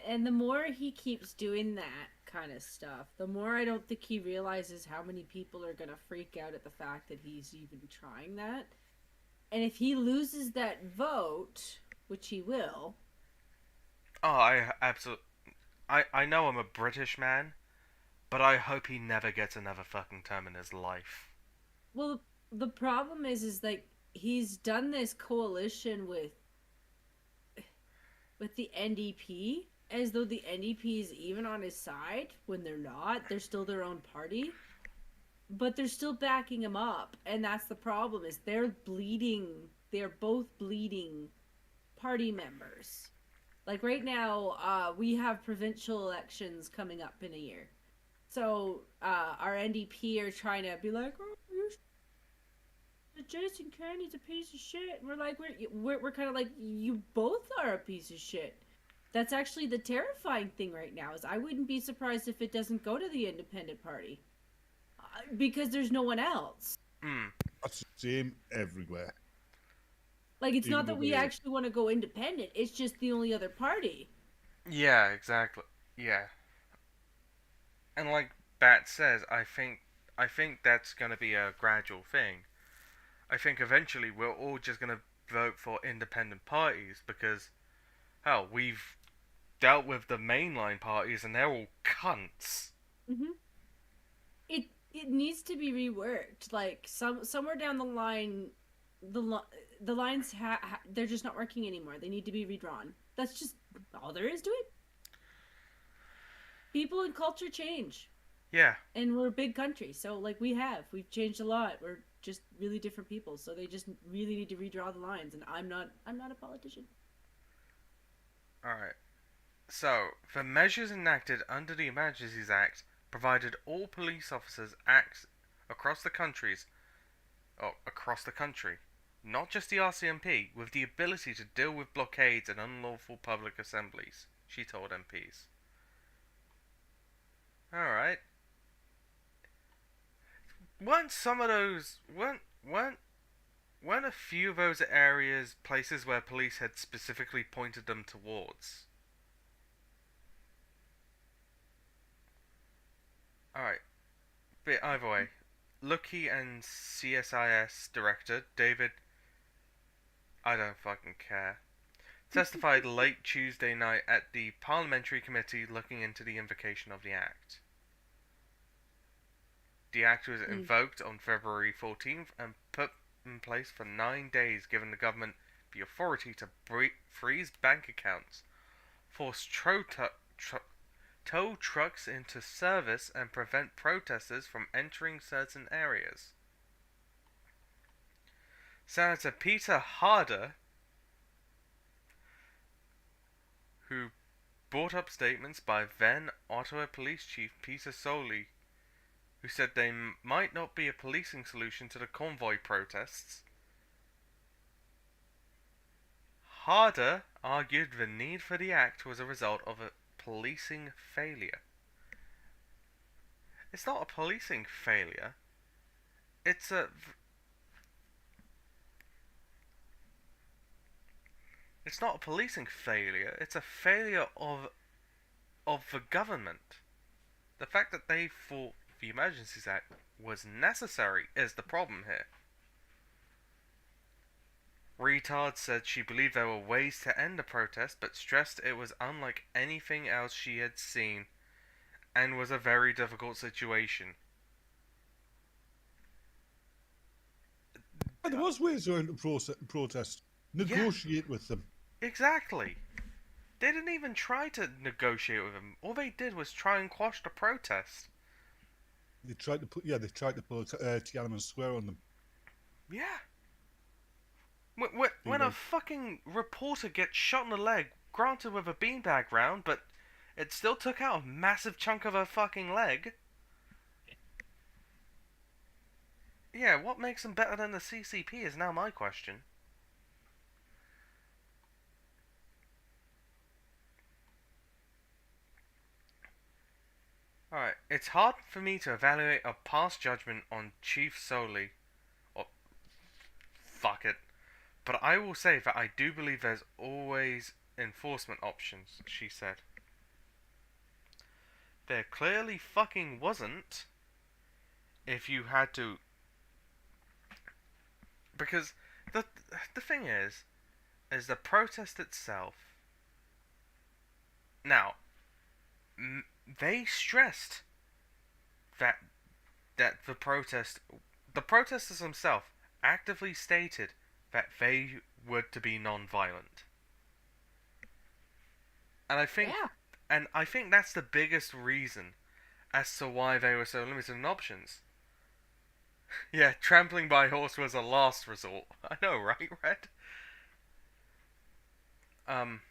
And the more he keeps doing that kind of stuff, the more I don't think he realizes how many people are gonna freak out at the fact that he's even trying that. And if he loses that vote, which he will. Oh, I absolutely. I know I'm a British man, but I hope he never gets another fucking term in his life. Well, the problem is like he's done this coalition with the NDP as though the NDP is even on his side when they're not. They're still their own party. But they're still backing him up, and that's the problem is they're both bleeding party members. Like right now, we have provincial elections coming up in a year. So our NDP are trying to be like, oh, Jason Kenney's a piece of shit. And we're like, we're kind of like, you both are a piece of shit. That's actually the terrifying thing right now is I wouldn't be surprised if it doesn't go to the independent party. Because there's no one else. That's the same everywhere. Like, it's not that we actually want to go independent. It's just the only other party. Yeah, exactly. Yeah. And like Bat says, I think that's going to be a gradual thing. I think eventually we're all just going to vote for independent parties because, hell, we've dealt with the mainline parties and they're all cunts. Mm-hmm. It needs to be reworked. Like somewhere down the line, the lines they're just not working anymore. They need to be redrawn. That's just all there is to it. People and culture change. Yeah. And we're a big country, so like we've changed a lot. We're just really different people, so they just really need to redraw the lines. And I'm not a politician. All right. So the measures enacted under the Emergencies Act provided all police officers across the country, not just the RCMP, with the ability to deal with blockades and unlawful public assemblies, she told MPs. Alright. Weren't a few of those areas places where police had specifically pointed them towards? Alright. But either way, Lucky and CSIS director David, I don't fucking care, testified late Tuesday night at the parliamentary committee looking into the invocation of the act. The act was invoked on February 14th and put in place for 9 days, giving the government the authority to freeze bank accounts, force tow trucks into service, and prevent protesters from entering certain areas. Senator Peter Harder, who brought up statements by then Ottawa Police Chief Peter Soley, who said they might not be a policing solution to the convoy protests. Harder argued the need for the act was a result of a policing failure. It's not a policing failure. It's a It's not a policing failure. It's a failure of the government. The fact that they thought the Emergencies Act was necessary is the problem here. Retard said she believed there were ways to end the protest, but stressed it was unlike anything else she had seen and was a very difficult situation. And there was ways around the protest. Negotiate with them. Exactly. They didn't even try to negotiate with them. All they did was try and quash the protest. They tried to put Tiananmen Square on them. Yeah. When a fucking reporter gets shot in the leg, granted with a beanbag round, but it still took out a massive chunk of her fucking leg. Yeah, what makes them better than the CCP is now my question. Alright, it's hard for me to evaluate a past judgment on Chief Solely. Or, fuck it. But I will say that I do believe there's always enforcement options, she said. There clearly fucking wasn't if you had to... Because the thing is the protest itself... Now, they stressed that the protesters themselves actively stated that they were to be non-violent. And Yeah. I think that's the biggest reason as to why they were so limited in options. Yeah, trampling by horse was a last resort. I know, right, Red? Um,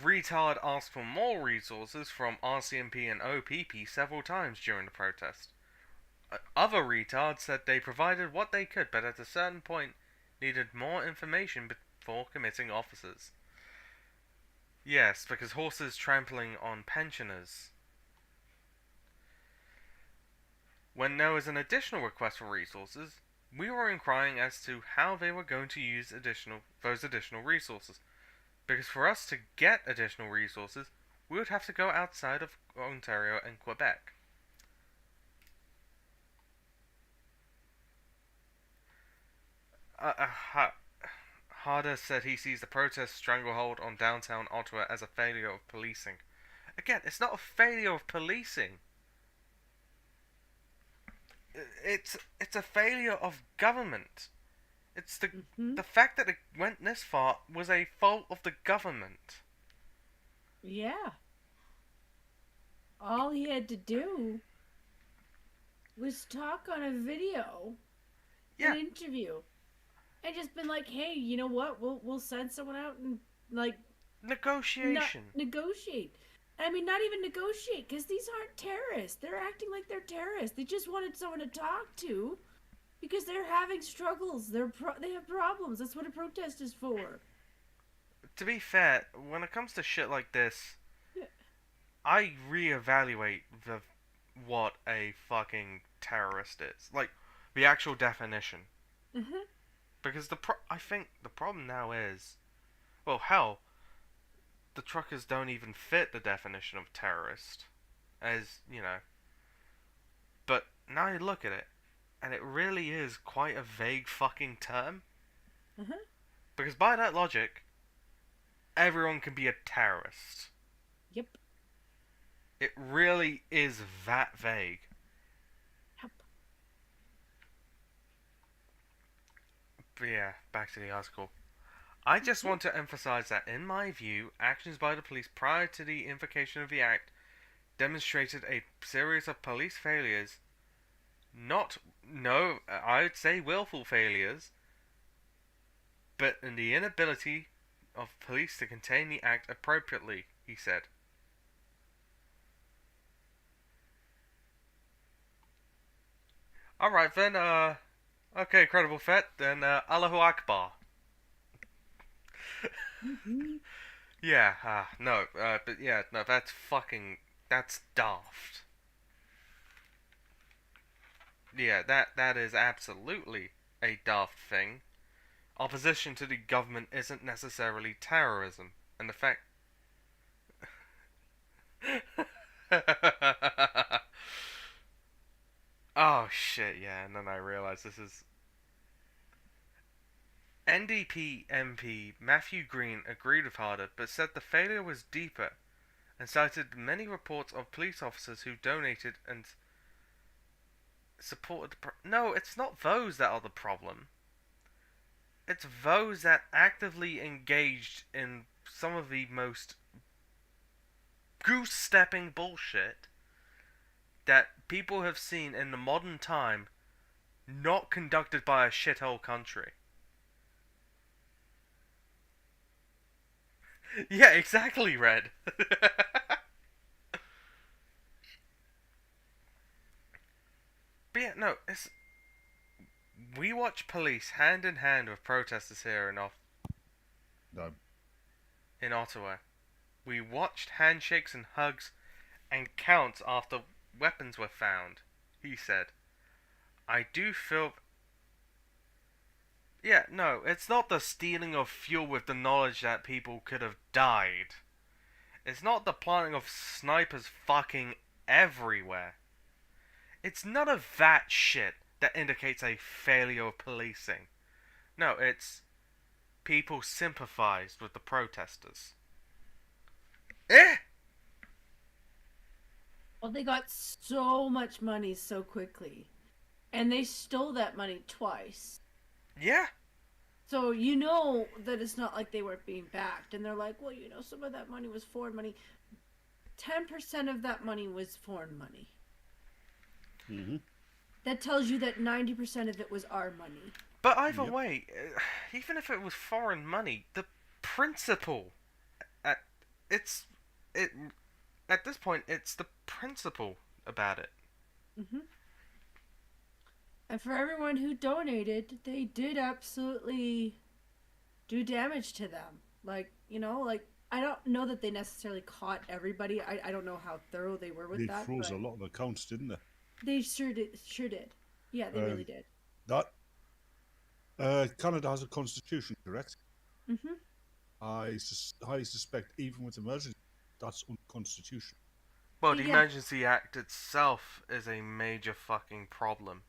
Retard asked for more resources from RCMP and OPP several times during the protest. Other retards said they provided what they could, but at a certain point needed more information before committing officers. Yes, because horses trampling on pensioners. When there was an additional request for resources, we were inquiring as to how they were going to use those additional resources. Because for us to get additional resources, we would have to go outside of Ontario and Quebec. Harder said he sees the protest stranglehold on downtown Ottawa as a failure of policing. Again, it's not a failure of policing. It's a failure of government. It's the fact that it went this far was a fault of the government. Yeah. All he had to do was talk on a video, an interview, and just been like, "Hey, you know what? We'll send someone out and like negotiation. Negotiate. I mean, not even negotiate, because these aren't terrorists. They're acting like they're terrorists. They just wanted someone to talk to, because they're having struggles. They have problems. That's what a protest is for." To be fair, when it comes to shit like this, Yeah. I reevaluate what a fucking terrorist is, like the actual definition. Because I think the problem now is, well, hell, the truckers don't even fit the definition of terrorist, as you know. But now you look at it, and it really is quite a vague fucking term. Because by that logic, everyone can be a terrorist. Yep. It really is that vague. Yep. But yeah, back to the article. I just want to emphasize that, in my view, actions by the police prior to the invocation of the Act demonstrated a series of police failures. I would say willful failures, but in the inability of police to contain the Act appropriately, he said. Alright then, okay, Credible Fet, then, Allahu Akbar. Yeah, no, but yeah, no, that's daft. Yeah, that is absolutely a daft thing. Opposition to the government isn't necessarily terrorism, and the fact... Oh shit, yeah, and then I realized this is... NDP MP Matthew Green agreed with Harder, but said the failure was deeper, and cited many reports of police officers who donated and supported No, it's not those that are the problem. It's those that actively engaged in some of the most goose-stepping bullshit that people have seen in the modern time, not conducted by a shithole country. Yeah, exactly, Red. But yeah, no, we watch police hand in hand with protesters here in Ottawa. We watched handshakes and hugs and counts after weapons were found, he said. I do feel... Yeah, no, it's not the stealing of fuel with the knowledge that people could have died. It's not the planting of snipers fucking everywhere. It's none of that shit that indicates a failure of policing. No, it's... people sympathized with the protesters. Eh? Well, they got so much money so quickly. And they stole that money twice. Yeah. So you know that it's not like they weren't being backed. And they're like, well, some of that money was foreign money. 10% of that money was foreign money. Mm-hmm. That tells you that 90% of it was our money. But either way, even if it was foreign money, the principle, at this point, it's the principle about it. Mm-hmm. And for everyone who donated, they did absolutely do damage to them. Like, I don't know that they necessarily caught everybody. I don't know how thorough they were with that. They froze but a lot of accounts, didn't they? They sure did. Yeah, they really did. That Canada has a constitution, correct? Mm-hmm. I suspect even with emergency, that's unconstitutional. Well, the Emergency Act itself is a major fucking problem.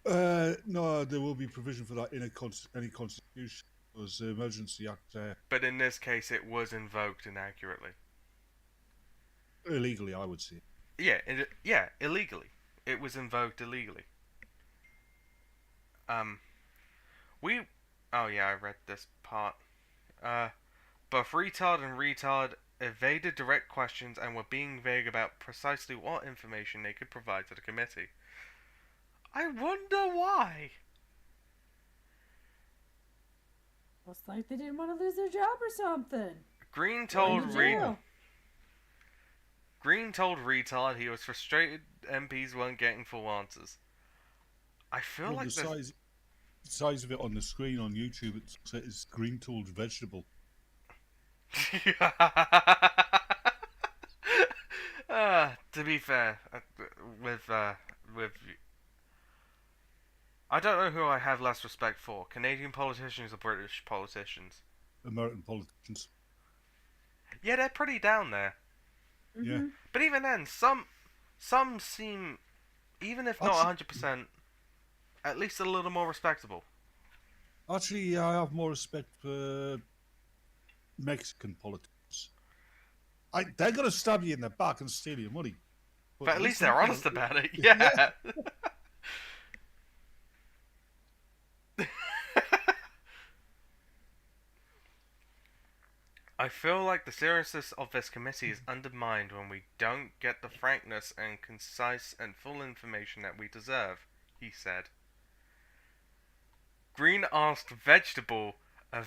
No, there will be provision for that in any constitution. Because the Emergency Act... but in this case, it was invoked inaccurately. Illegally, I would say. Yeah, illegally. It was invoked illegally. Oh yeah, I read this part. Both Retard and Retard evaded direct questions and were being vague about precisely what information they could provide to the committee. I wonder why. Looks like they didn't want to lose their job or something. Green told Retard he was frustrated MPs weren't getting full answers. I feel like the size of it on the screen on YouTube, it's green told vegetable. To be fair, with I don't know who I have less respect for, Canadian politicians or British politicians. American politicians. Yeah, they're pretty down there. Mm-hmm. Yeah. But even then, some seem, even if not 100%, at least a little more respectable. Actually, I have more respect for Mexican politicians. They're going to stab you in the back and steal your money. But at least they're honest about it. Yeah. I feel like the seriousness of this committee is undermined when we don't get the frankness and concise and full information that we deserve, he said. Green asked Vegetable a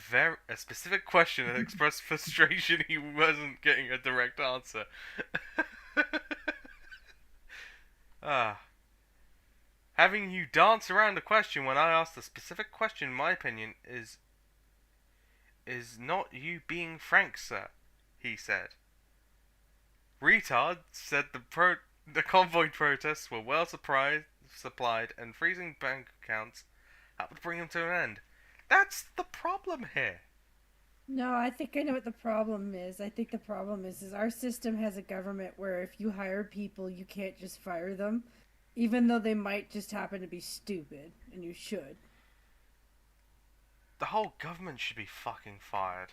specific question and expressed frustration he wasn't getting a direct answer. Having you dance around the question when I asked a specific question, in my opinion, is not you being frank, sir, he said. Retard said the convoy protests were well supplied and freezing bank accounts helped bring them to an end. That's the problem here. No, I think I know what the problem is. I think the problem is our system has a government where if you hire people, you can't just fire them, even though they might just happen to be stupid, and you should. The whole government should be fucking fired.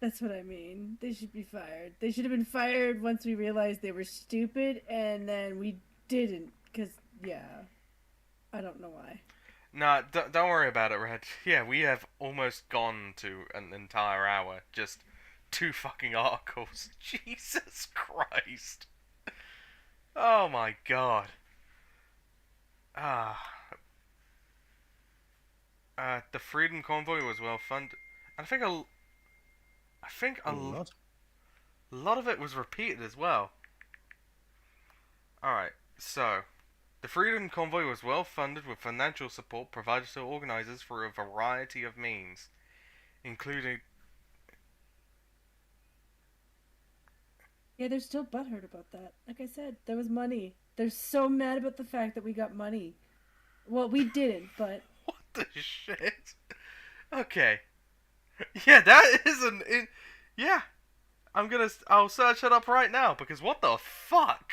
That's what I mean. They should be fired. They should have been fired once we realized they were stupid, and then we didn't, because, I don't know why. Nah, don't worry about it, Red. Yeah, we have almost gone to an entire hour. Just 2 fucking articles. Jesus Christ. Oh my god. The Freedom Convoy was well funded. I think a lot of it was repeated as well. Alright, so the Freedom Convoy was well funded with financial support provided to organizers through a variety of means, including... Yeah, they're still butthurt about that. Like I said, there was money. They're so mad about the fact that we got money. Well, we didn't, but... What the shit? Okay. Yeah, that is yeah. I'll search it up right now, because what the fuck?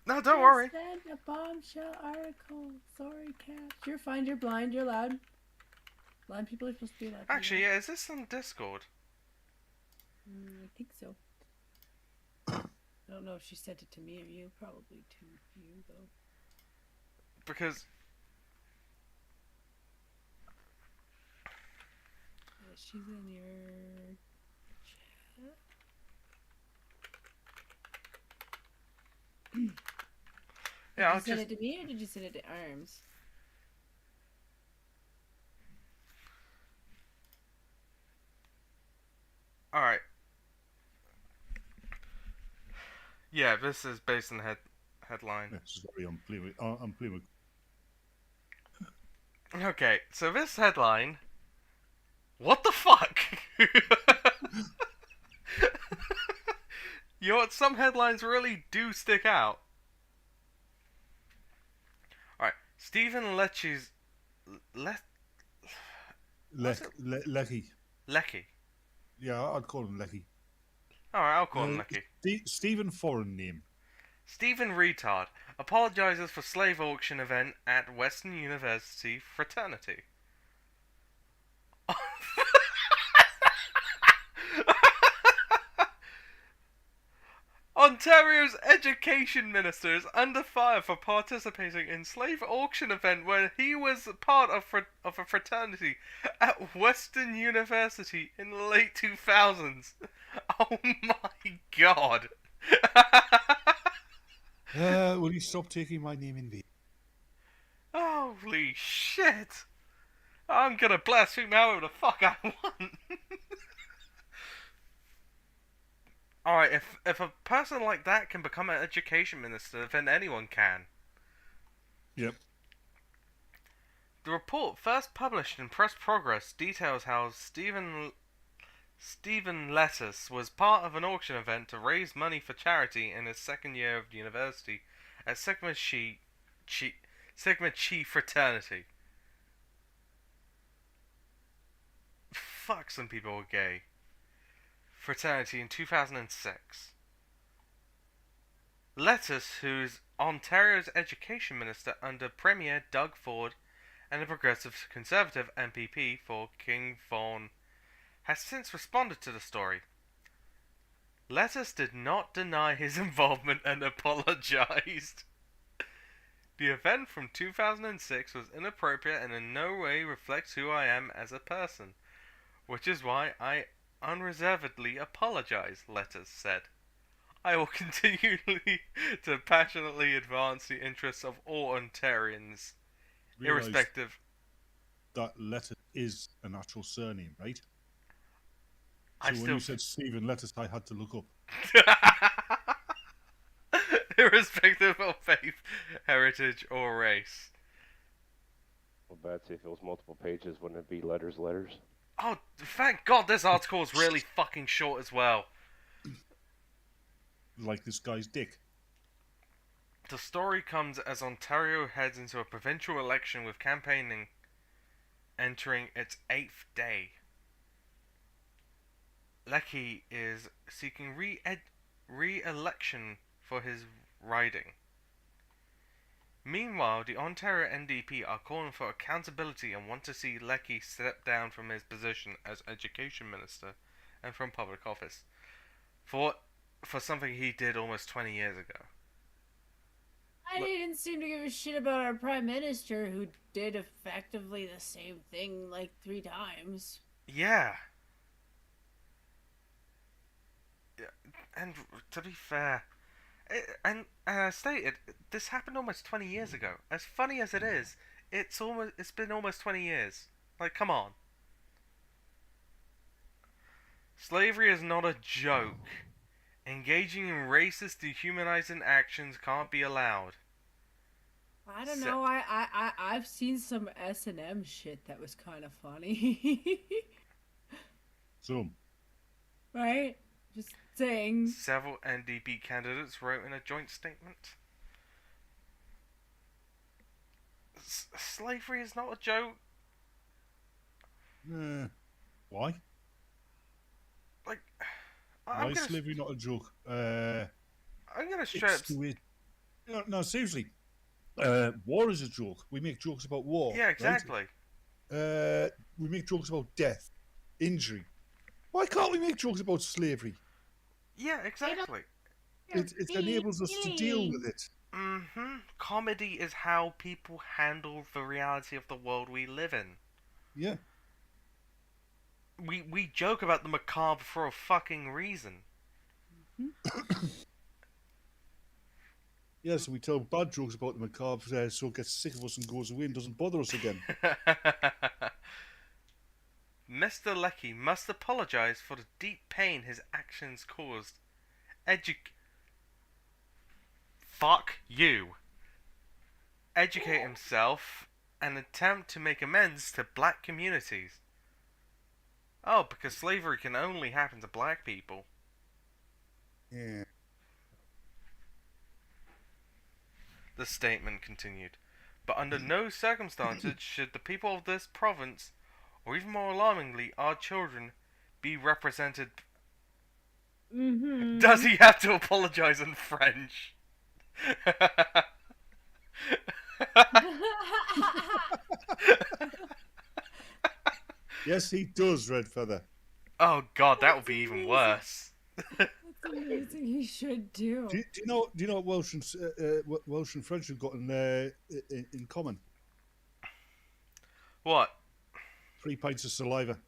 No, don't worry. Send a bombshell article. Sorry, Cash. You're fine, you're blind, you're loud. Blind people are supposed to be allowed. Actually, yeah, is this on Discord? I think so. I don't know if she sent it to me or you. Probably to you, though. Because She's in your chat. yeah, Did you send it to me or did you send it to Arms? All right. Yeah, this is based on the headline. Yeah, sorry, I'm playing with. Okay, so this headline. What the fuck? You know what? Some headlines really do stick out. Alright, Stephen Lecky's. Lecky. Lecky. Yeah, I'd call him Lecky. Alright, I'll call him Lecky. Stephen foreign name. Stephen Retard apologizes for slave auction event at Western University fraternity. Ontario's education minister is under fire for participating in slave auction event where he was part of a fraternity at Western University in the late 2000s. Oh my god. Will you stop taking my name in vain? Holy shit. I'm gonna blaspheme however the fuck I want. Alright, if a person like that can become an education minister, then anyone can. Yep. The report, first published in Press Progress, details how Stephen Lettuce was part of an auction event to raise money for charity in his second year of university at Sigma Chi fraternity. Fuck, some people were gay. Fraternity in 2006. Lettuce, who's Ontario's education minister under Premier Doug Ford and a progressive Conservative MPP for King Vaughan, has since responded to the story. Lettuce did not deny his involvement and apologized. The event from 2006 was inappropriate and in no way reflects who I am as a person, which is why I unreservedly apologize, Lettuce said. I will continue to passionately advance the interests of all Ontarians, irrespective. That Lettuce is an actual surname, right? So when you said Stephen Lettuce, I had to look up. Irrespective of faith, heritage, or race. Well, Betsy, if it was multiple pages, wouldn't it be letters? Oh, thank God this article is really fucking short as well. Like this guy's dick. The story comes as Ontario heads into a provincial election with campaigning entering its 8th day. Lecky is seeking re-election for his riding. Meanwhile, the Ontario NDP are calling for accountability and want to see Lecky step down from his position as Education Minister and from public office for something he did almost 20 years ago. I didn't seem to give a shit about our Prime Minister who did effectively the same thing like 3 times. Yeah. And to be fair, and I stated, this happened almost 20 years ago. As funny as it is, it's been almost 20 years. Like, come on. Slavery is not a joke. Engaging in racist, dehumanizing actions can't be allowed. I don't know. I've seen some S&M shit that was kind of funny. So. Right? Just saying. Several NDP candidates wrote in a joint statement. Slavery is not a joke. Why? Like, why is slavery not a joke? I'm gonna strip. No, seriously. War is a joke. We make jokes about war. Yeah, exactly. Right? we make jokes about death, injury. Why can't we make jokes about slavery? Yeah, exactly. It enables us to deal with it. Comedy is how people handle the reality of the world we live in. Yeah. We joke about the macabre for a fucking reason. Yeah, so we tell bad jokes about the macabre, so it gets sick of us and goes away and doesn't bother us again. Mr. Lecky must apologize for the deep pain his actions caused. Fuck you. Educate himself and attempt to make amends to black communities. Oh, because slavery can only happen to black people. Yeah. The statement continued. But under no circumstances should the people of this province, or even more alarmingly, our children, be represented. Does he have to apologize in French? Yes, he does, Red Feather. Oh god, that would be even worse. That's amazing. He should do. Do you know what Welsh and French have got in common? What? 3 pints of saliva.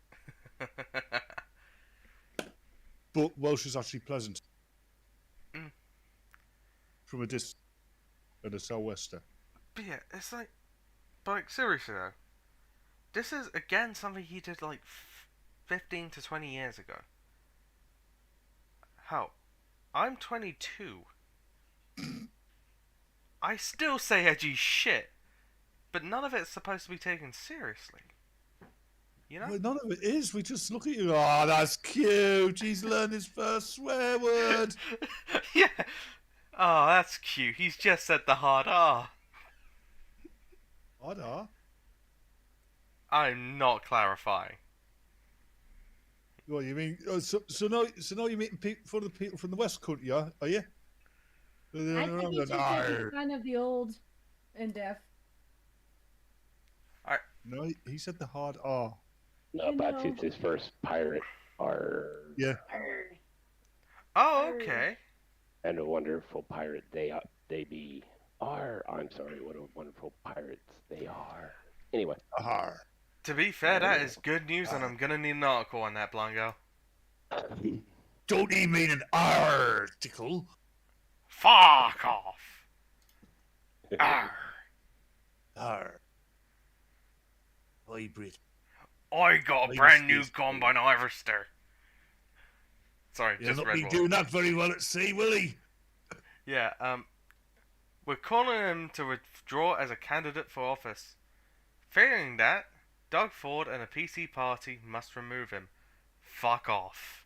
But Welsh is actually pleasant. From a distance. And a sou'wester. But yeah, it's like... But like, seriously though. This is, again, something he did like 15 to 20 years ago. Hell, I'm 22. I still say edgy shit. But none of it's supposed to be taken seriously. You know? Well, none of it is. We just look at you. Oh, that's cute. He's learned his first swear word. Yeah. Oh, that's cute. He's just said the hard R. Hard R? I'm not clarifying. What you mean? So now you're making fun of the people from the West Country, are you? I think he's just making fun of the old and deaf. No, he said the hard R. No, but it's his first pirate R. Yeah. Oh, okay. And a wonderful pirate they be are. I'm sorry, what a wonderful pirates they are. Anyway. R. To be fair, that is good news, and I'm gonna need an article on that, blind girl. Don't he mean an article? Fuck off! Arr. R. Hybrid. I got a brand new combine harvester. Sorry, He'll just not read be one. doing that very well at sea, will he? Yeah, we're calling him to withdraw as a candidate for office. Failing that, Doug Ford and a PC party must remove him. Fuck off.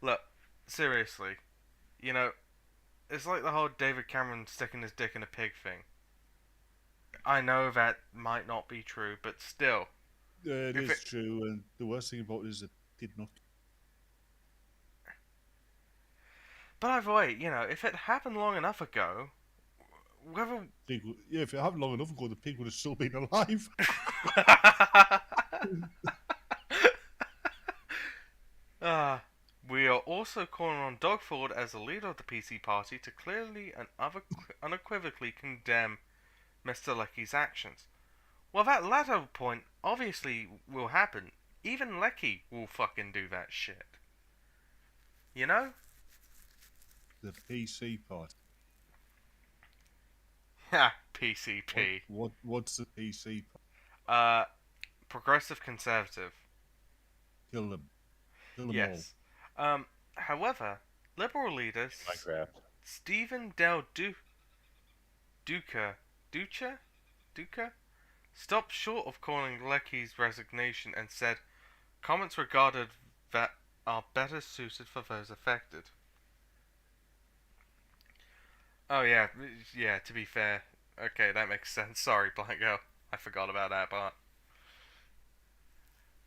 Look, seriously, you know, it's like the whole David Cameron sticking his dick in a pig thing. I know that might not be true, but still. It is true, and the worst thing about it is it did not. But either way, you know, if it happened long enough ago, whether... Yeah, if it happened long enough ago, the pig would have still been alive. We are also calling on Doug Ford as the leader of the PC party to clearly and unequivocally condemn Mr. Lecky's actions. Well, that latter point obviously will happen. Even Lecky will fucking do that shit. You know? The PC part. Ha, PCP. What's the PC part? Progressive Conservative. Kill them. Kill them Yes. However, Liberal leader Minecraft. Stephen Del Duca stopped short of calling Lecky's resignation and said comments regarded that are better suited for those affected. Oh yeah, to be fair. Okay, that makes sense. Sorry, Black Girl. I forgot about that part.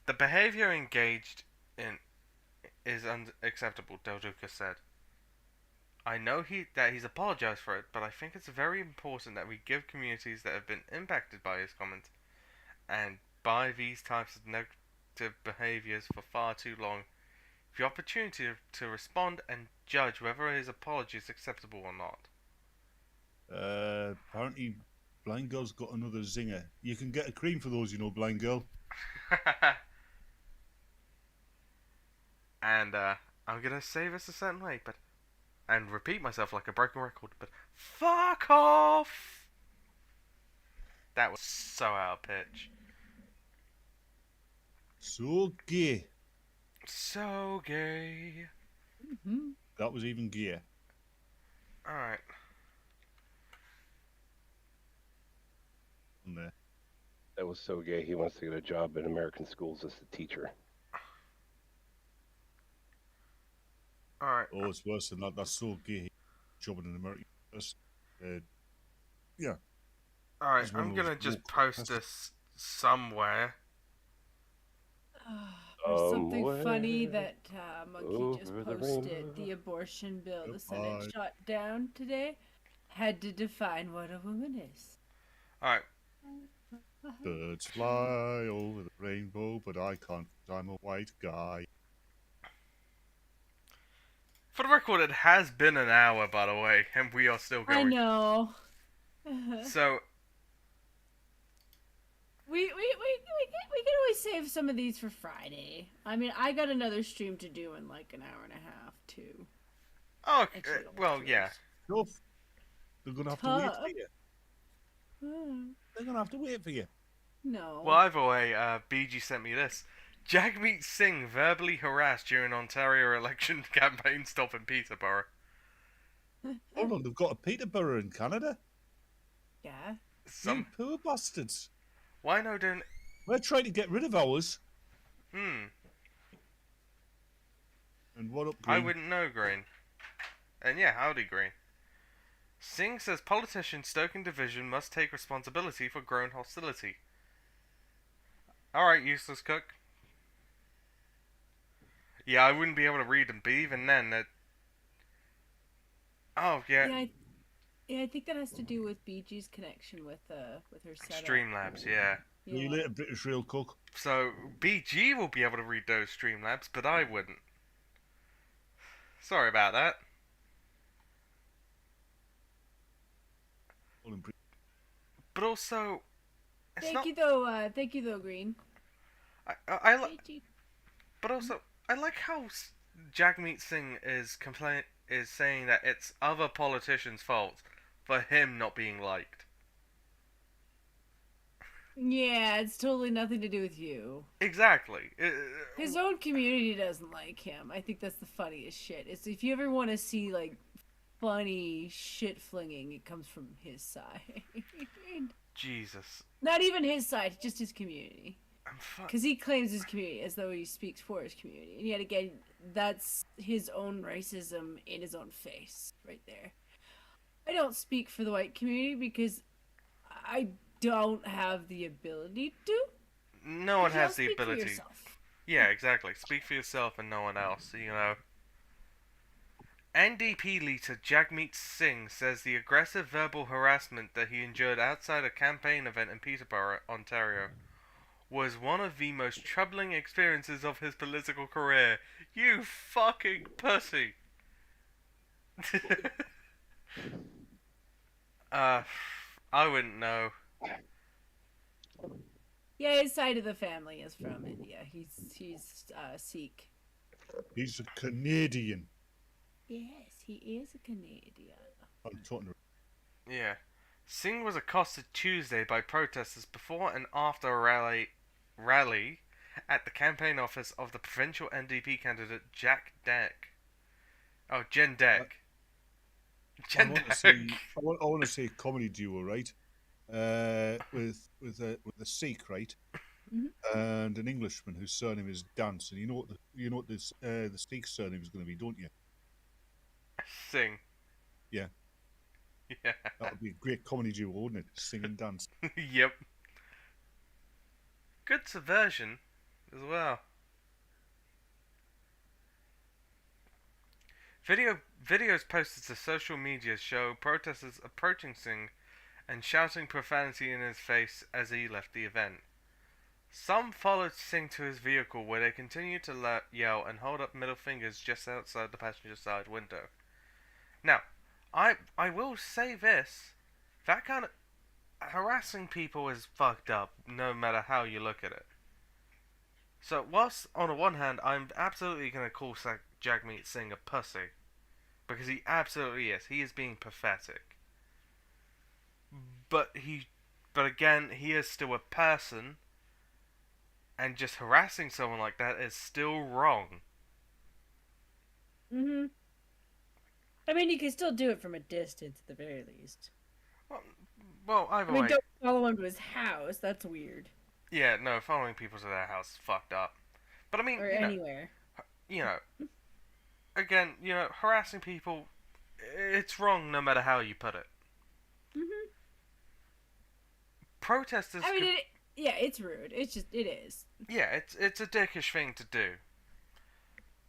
The behavior engaged in is unacceptable, Del Duca said. I know that he's apologized for it, but I think it's very important that we give communities that have been impacted by his comments and by these types of negative behaviors for far too long, the opportunity to respond and judge whether his apology is acceptable or not. Apparently, Blind Girl's got another zinger. You can get a cream for those, Blind Girl. And I'm gonna say this a certain way, and repeat myself like a broken record, but fuck off! That was so out of pitch. So gay. So gay. Mm-hmm. That was even gayer. Alright. On there. That was so gay. He wants to get a job in American schools as a teacher. Alright. Oh, it's worse than that. That's so gay. Job in an American. Yeah. Alright, He's one I'm of those gonna just woke post pests. this somewhere. There's something Somewhere funny that Monkey just over the posted. rainbow. The abortion bill the Yep, Senate shot down today had to define what a woman is. Alright, Birds fly over the rainbow, but I can't 'cause I'm a white guy. for the record, it has been an hour, by the way, and we are still going. I know. So, We can always save some of these for Friday. I mean, I got another stream to do in like an hour and a half too. okay, Actually, well, almost yeah. Tough. They're gonna have to wait Tough. for you. Hmm. They're gonna have to wait for you. No. Well, either way, BG sent me this. Jagmeet Singh verbally harassed during Ontario election campaign stop in Peterborough. Hold on, they've got a Peterborough in Canada. Yeah. Some You poor bastards. why no don't? We're trying to get rid of ours. Hmm. And what up, I Green? wouldn't know, Green. And yeah, howdy, Green. Singh says politicians stoking division must take responsibility for grown hostility. Alright, useless cook. Yeah, I wouldn't be able to read them, but even then, that. Oh, yeah. Yeah, I think that has to do with BG's connection with her setup. Streamlabs, yeah. See you later, British Real Cook. So, BG will be able to read those Streamlabs, but I wouldn't. Sorry about that. But also, it's Thank not. you though, Green. I like. BG. But also, I like how Jagmeet Singh is saying that it's other politicians' fault for him not being liked. Yeah, it's totally nothing to do with you. Exactly. His own community doesn't like him. I think that's the funniest shit. It's if you ever want to see like funny shit flinging, it comes from his side. Jesus. Not even his side, just his community. I'm Because he claims his community as though he speaks for his community. And yet again, that's his own racism in his own face, right there. I don't speak for the white community because I don't have the ability to. No one You has the speak for ability. yourself. Yeah, exactly. Speak for yourself and no one else, you know. NDP leader Jagmeet Singh says the aggressive verbal harassment that he endured outside a campaign event in Peterborough, Ontario, was one of the most troubling experiences of his political career. You fucking pussy! I wouldn't know. Yeah, his side of the family is from India. He's Sikh. He's a Canadian. Yes, he is a Canadian. I'm talking. Yeah. Singh was accosted Tuesday by protesters before and after a rally at the campaign office of the provincial NDP candidate Jack Deck. Oh, Jen Deck. I want to say comedy duo, right? With a Sikh, right? Mm-hmm. And an Englishman whose surname is Dance, and you know what this the Sikh surname is going to be, don't you? Sing. Yeah. Yeah. That would be a great comedy duo, wouldn't it? Sing and dance. Yep. Good subversion as well. Videos posted to social media show protesters approaching Singh and shouting profanity in his face as he left the event. Some followed Singh to his vehicle, where they continued to yell and hold up middle fingers just outside the passenger side window. Now, I will say this: that kind of harassing people is fucked up, no matter how you look at it. So, whilst on the one hand, I'm absolutely gonna call Jagmeet Singh a pussy, because he absolutely is. He is being pathetic. But again, he is still a person, and just harassing someone like that is still wrong. Mhm. I mean, you can still do it from a distance at the very least. Well, either I mean, way. don't follow him to his house. That's weird. Yeah, no, following people to their house is fucked up. But I mean, Or anywhere. You know, again, harassing people, it's wrong no matter how you put it. Mhm. Protesters. I mean, yeah, it's rude. It is. Yeah, it's a dickish thing to do.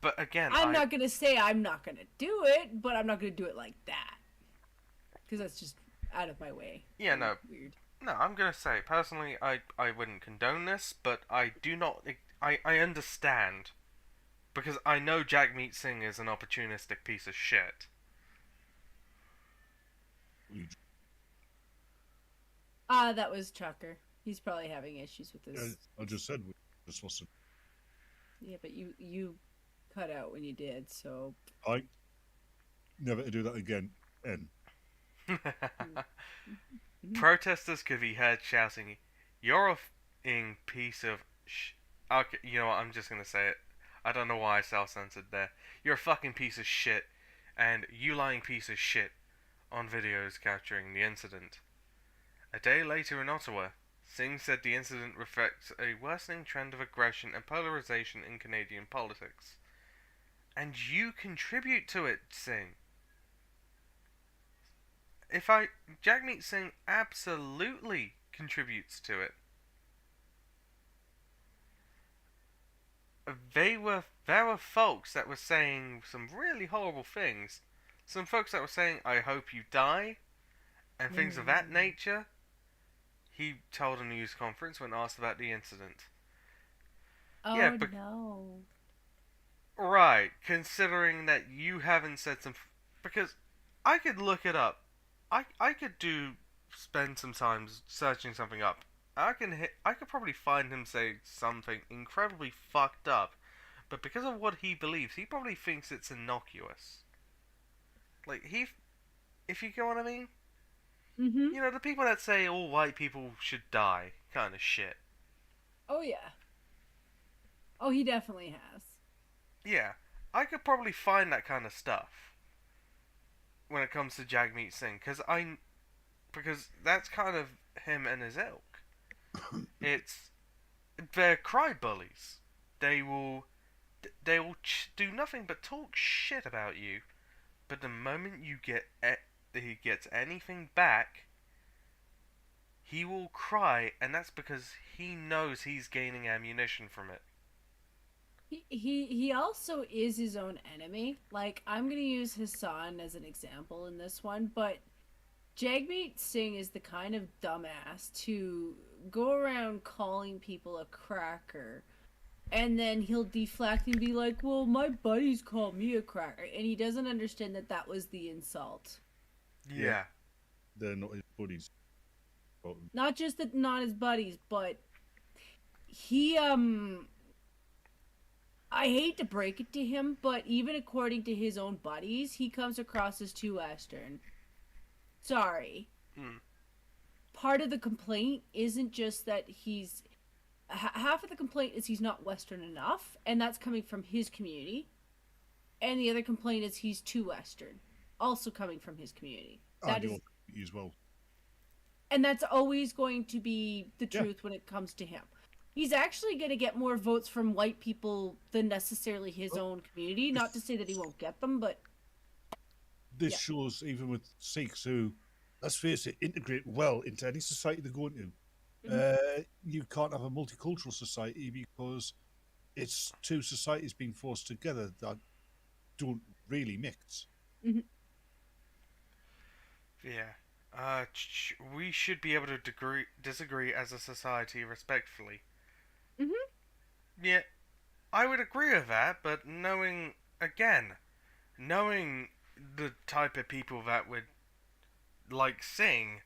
But again, I'm not gonna say I'm not gonna do it, but I'm not gonna do it like that, because that's just out of my way. Yeah, no. Weird. No, I'm gonna say personally, I wouldn't condone this, but I do not. I understand, because I know Jagmeet Singh is an opportunistic piece of shit. That was Chucker. He's probably having issues with his. I just said we were supposed to. Yeah, but you cut out when you did, so. I never to do that again. Protesters could be heard shouting, "You're a f***ing piece of sh..." Okay, you know what? I'm just gonna say it. I don't know why I self-censored there. You're a fucking piece of shit, and you lying piece of shit, on videos capturing the incident. A day later in Ottawa, Singh said the incident reflects a worsening trend of aggression and polarization in Canadian politics. And you contribute to it, Singh. Jagmeet Singh absolutely contributes to it. There were folks that were saying some really horrible things. Some folks that were saying, "I hope you die," and things of that nature. He told a news conference when asked about the incident. Oh yeah, no. Right, considering that you haven't said some... Because I could look it up. I could spend some time searching something up. I could probably find him say something incredibly fucked up. But because of what he believes, he probably thinks it's innocuous. Like, if you get what I mean? Mm-hmm. You know, the people that say all white people should die kind of shit. Oh, yeah. Oh, he definitely has. Yeah, I could probably find that kind of stuff when it comes to Jagmeet Singh, because that's kind of him and his ilk. They're cry bullies. They will do nothing but talk shit about you, but the moment he gets anything back, he will cry, and that's because he knows he's gaining ammunition from it. He also is his own enemy. Like, I'm gonna use Hassan as an example in this one, but Jagmeet Singh is the kind of dumbass to go around calling people a cracker, and then he'll deflect and be like, "Well, my buddies called me a cracker," and he doesn't understand that that was the insult. Yeah. They're not his buddies. Not just that, not his buddies, but he I hate to break it to him, but even according to his own buddies, he comes across as too Western. Sorry. Part of the complaint isn't just that he's... half of the complaint is he's not Western enough, and that's coming from his community. And the other complaint is he's too Western, also coming from his community. That is as well. And that's always going to be the truth when it comes to him. He's actually going to get more votes from white people than necessarily his own community. Not to say that he won't get them, but... This shows, even with Sikhs who, let's face it, integrate well into any society they go into. You can't have a multicultural society because it's two societies being forced together that don't really mix. Mm-hmm. Yeah. We should be able to disagree as a society respectfully. Yeah, I would agree with that, but knowing the type of people that would like sing,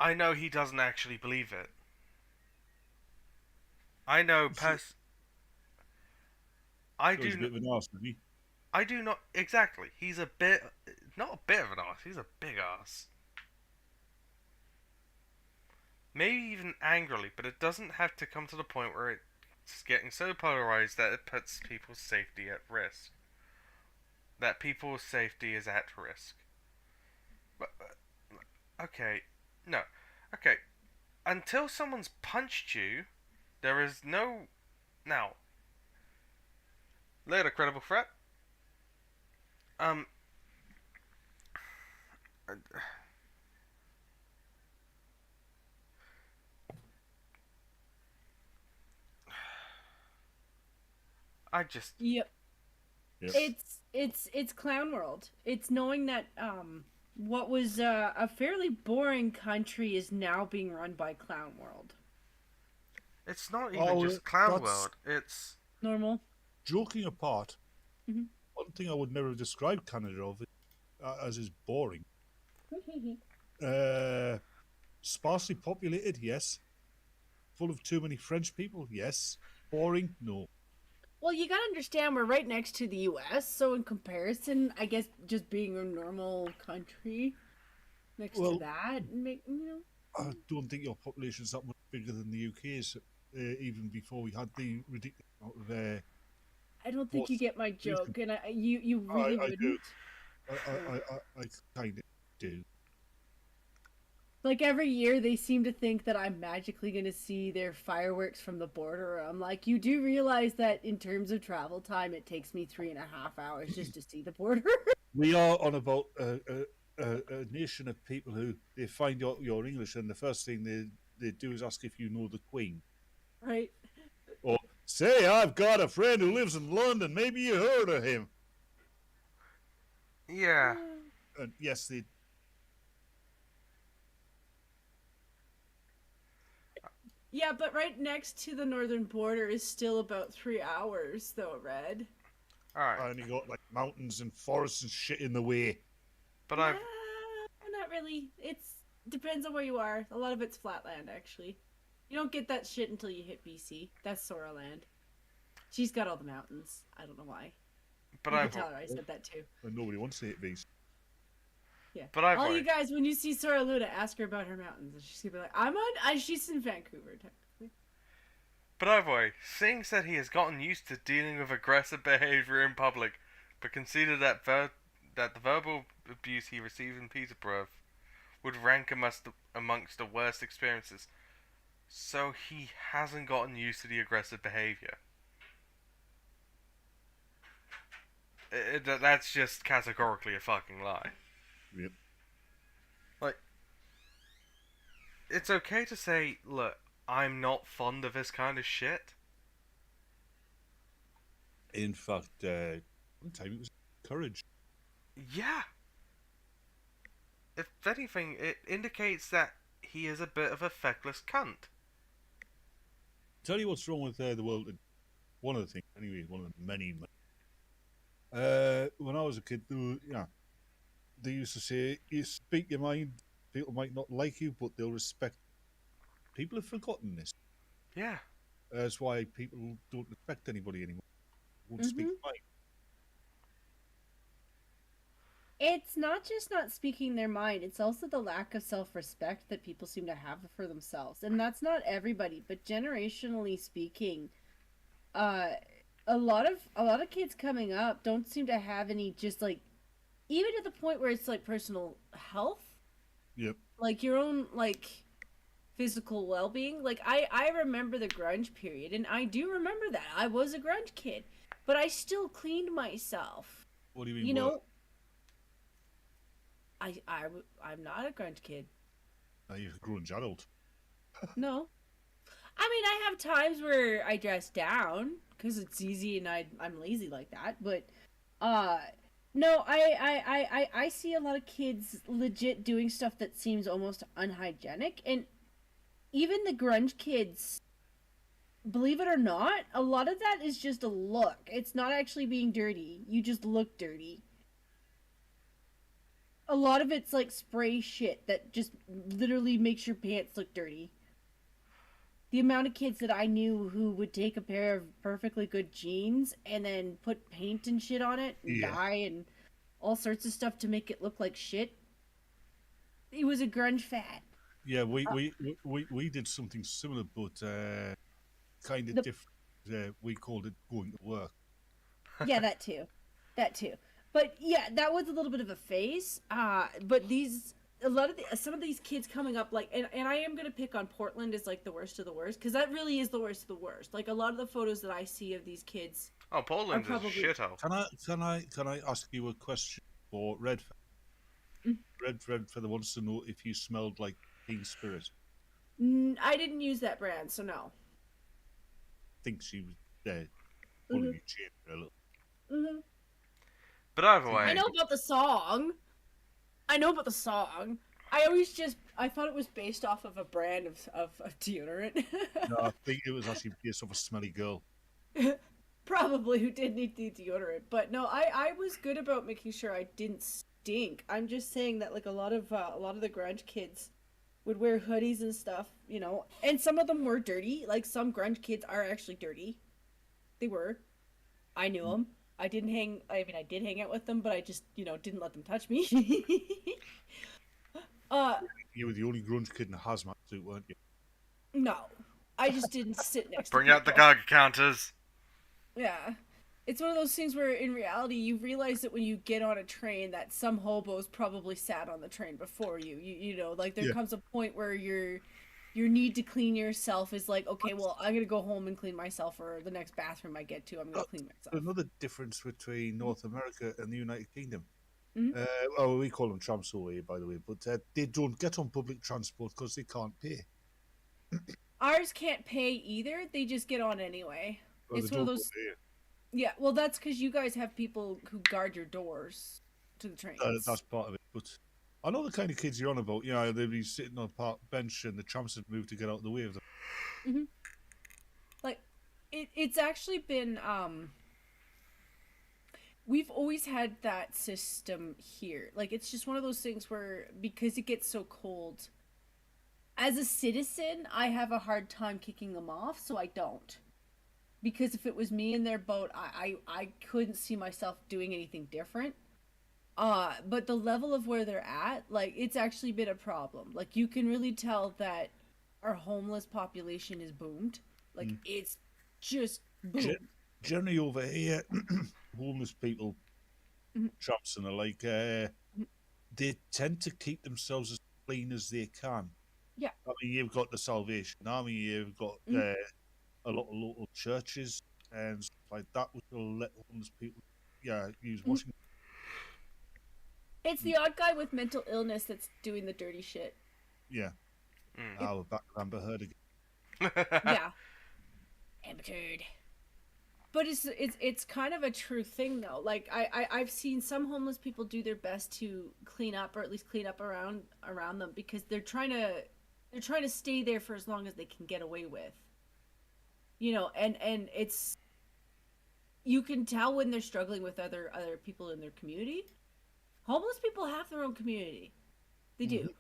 I know he doesn't actually believe it. I know So, I so he's a do bit of an arse, isn't he? I do not exactly. He's a bit not a bit of an ass. He's a big ass. Maybe even angrily, but it doesn't have to come to the point where it's getting so polarized that it puts people's safety at risk. That people's safety is at risk. But okay, no, okay. Until someone's punched you, there is no now. Later, credible threat. Um, I just Yep. Yep. It's clown world. It's knowing that what was a fairly boring country is now being run by clown world. it's not even Oh, just clown that's world. It's Normal. joking apart. Mhm. One thing I would never describe Canada as is boring. Uh, sparsely populated, yes. Full of too many French people, yes. Boring, no. Well, you gotta understand we're right next to the U.S., so in comparison, I guess just being a normal country next to Well, that, I don't think your population's that much bigger than the UK's, even before we had the ridiculous amount of. I don't think you What's get my joke, and you really I do. wouldn't. I kind of do. Like every year, they seem to think that I'm magically going to see their fireworks from the border. I'm like, you do realize that in terms of travel time, it takes me 3.5 hours just to see the border. We are on about a nation of people who they find out you're English, and the first thing they do is ask if you know the Queen. Right. Or say, I've got a friend who lives in London. Maybe you heard of him. yeah. And yes, they. Yeah, but right next to the northern border is still about 3 hours, though, Red. All right, And you got like mountains and forests and shit in the way. but Nah, not really. It's depends on where you are. A lot of it's flatland, actually. You don't get that shit until you hit BC. That's Sora land. She's got all the mountains. I don't know why. but You can I've tell her I said that too. And nobody wants to hit these. Yeah. But I've all you already- guys, when you see Sora Luna, ask her about her mountains, and she's gonna be like, she's in Vancouver, technically. But either Singh said he has gotten used to dealing with aggressive behavior in public, but conceded that that the verbal abuse he received in Peterborough would rank amongst the worst experiences. So he hasn't gotten used to the aggressive behavior. That's just categorically a fucking lie. Yep. Like, it's okay to say, look, I'm not fond of this kind of shit. In fact, one time it was courage. Yeah. If anything, it indicates that he is a bit of a feckless cunt. Tell you what's wrong with the world. One of the things, anyway, one of the many. When I was a kid, they used to say, "You speak your mind. People might not like you, but they'll respect." People have forgotten this. Yeah. That's why people don't respect anybody anymore. Won't speak their mind. It's not just not speaking their mind, it's also the lack of self-respect that people seem to have for themselves. And that's not everybody, but generationally speaking, a lot of kids coming up don't seem to have any, just like, even to the point where it's like personal health, Yep. like your own like physical well-being. Like I remember the grunge period, and I do remember that I was a grunge kid, but I still cleaned myself. What do you mean? You know, I'm not a grunge kid. You're a grunge adult. No. I mean, I have times where I dress down because it's easy and I'm lazy like that, but no, I see a lot of kids legit doing stuff that seems almost unhygienic, and even the grunge kids believe it or not, a lot of that is just a look. It's not actually being dirty. You just look dirty. A lot of it's like spray shit that just literally makes your pants look dirty. The amount of kids that I knew who would take a pair of perfectly good jeans and then put paint and shit on it and Yeah. dye and all sorts of stuff to make it look like shit. It was a grunge fad. Yeah, we did something similar, but kind of The- different. We called it going to work. Yeah, that too. That too. But yeah, that was a little bit of a phase. But some of these kids coming up, like, and I am gonna pick on Portland as like the worst of the worst, because that really is the worst of the worst. Like a lot of the photos that I see of these kids. Oh, Portland's probably- a shithole. Can I ask you a question for Red? Red Feather wants to know if you smelled like teen spirit. I didn't use that brand, so no. Think she was there, pulling your chin a little. Mm-hmm. But either way, I know about the song. I thought it was based off of a brand of deodorant. No, I think it was actually based off a smelly girl. Probably who did need the deodorant. But no, I was good about making sure I didn't stink. I'm just saying that like a lot of the grunge kids would wear hoodies and stuff, you know, and some of them were dirty. Like some grunge kids are actually dirty. They were. I knew them. I did hang out with them, but I just, didn't let them touch me. You were the only grunge kid in a hazmat suit, weren't you? No. I just didn't sit next bring to out the people. Geiger counters. Yeah. It's one of those things where in reality you realize that when you get on a train that some hobos probably sat on the train before you. You know, like there comes a point where your need to clean yourself is like, okay, well, I'm going to go home and clean myself, or the next bathroom I get to, I'm going to clean myself. Another difference between North America and the United Kingdom. Mhm. We call them tramps over here, by the way, but they don't get on public transport because they can't pay. Ours can't pay either. They just get on anyway. Well, It's they one of don't those. go here. Yeah, well, that's because you guys have people who guard your doors to the trains. That's part of it. But I know the kind of kids you're on about. You know, they'd be sitting on a park bench and the tramps would move to get out of the way of them. Mm-hmm. Like, it's actually been, we've always had that system here. Like, it's just one of those things where, because it gets so cold, as a citizen, I have a hard time kicking them off, so I don't. Because if it was me in their boat, I couldn't see myself doing anything different. But the level of where they're at, like, it's actually been a problem. Like, you can really tell that our homeless population is boomed. Like, it's just boomed. Generally over here, homeless people, tramps and the like, they tend to keep themselves as clean as they can. Yeah. I mean, you've got the Salvation Army, you've got a lot of local churches and stuff like that, which will let homeless people, use washing. It's the odd guy with mental illness that's doing the dirty shit. Yeah. We're back to Amber Heard again. Yeah. Amber Heard. But it's kind of a true thing though. Like I've seen some homeless people do their best to clean up, or at least clean up around them, because they're trying to stay there for as long as they can get away with. You know, and it's, you can tell when they're struggling with other people in their community. Homeless people have their own community. They do.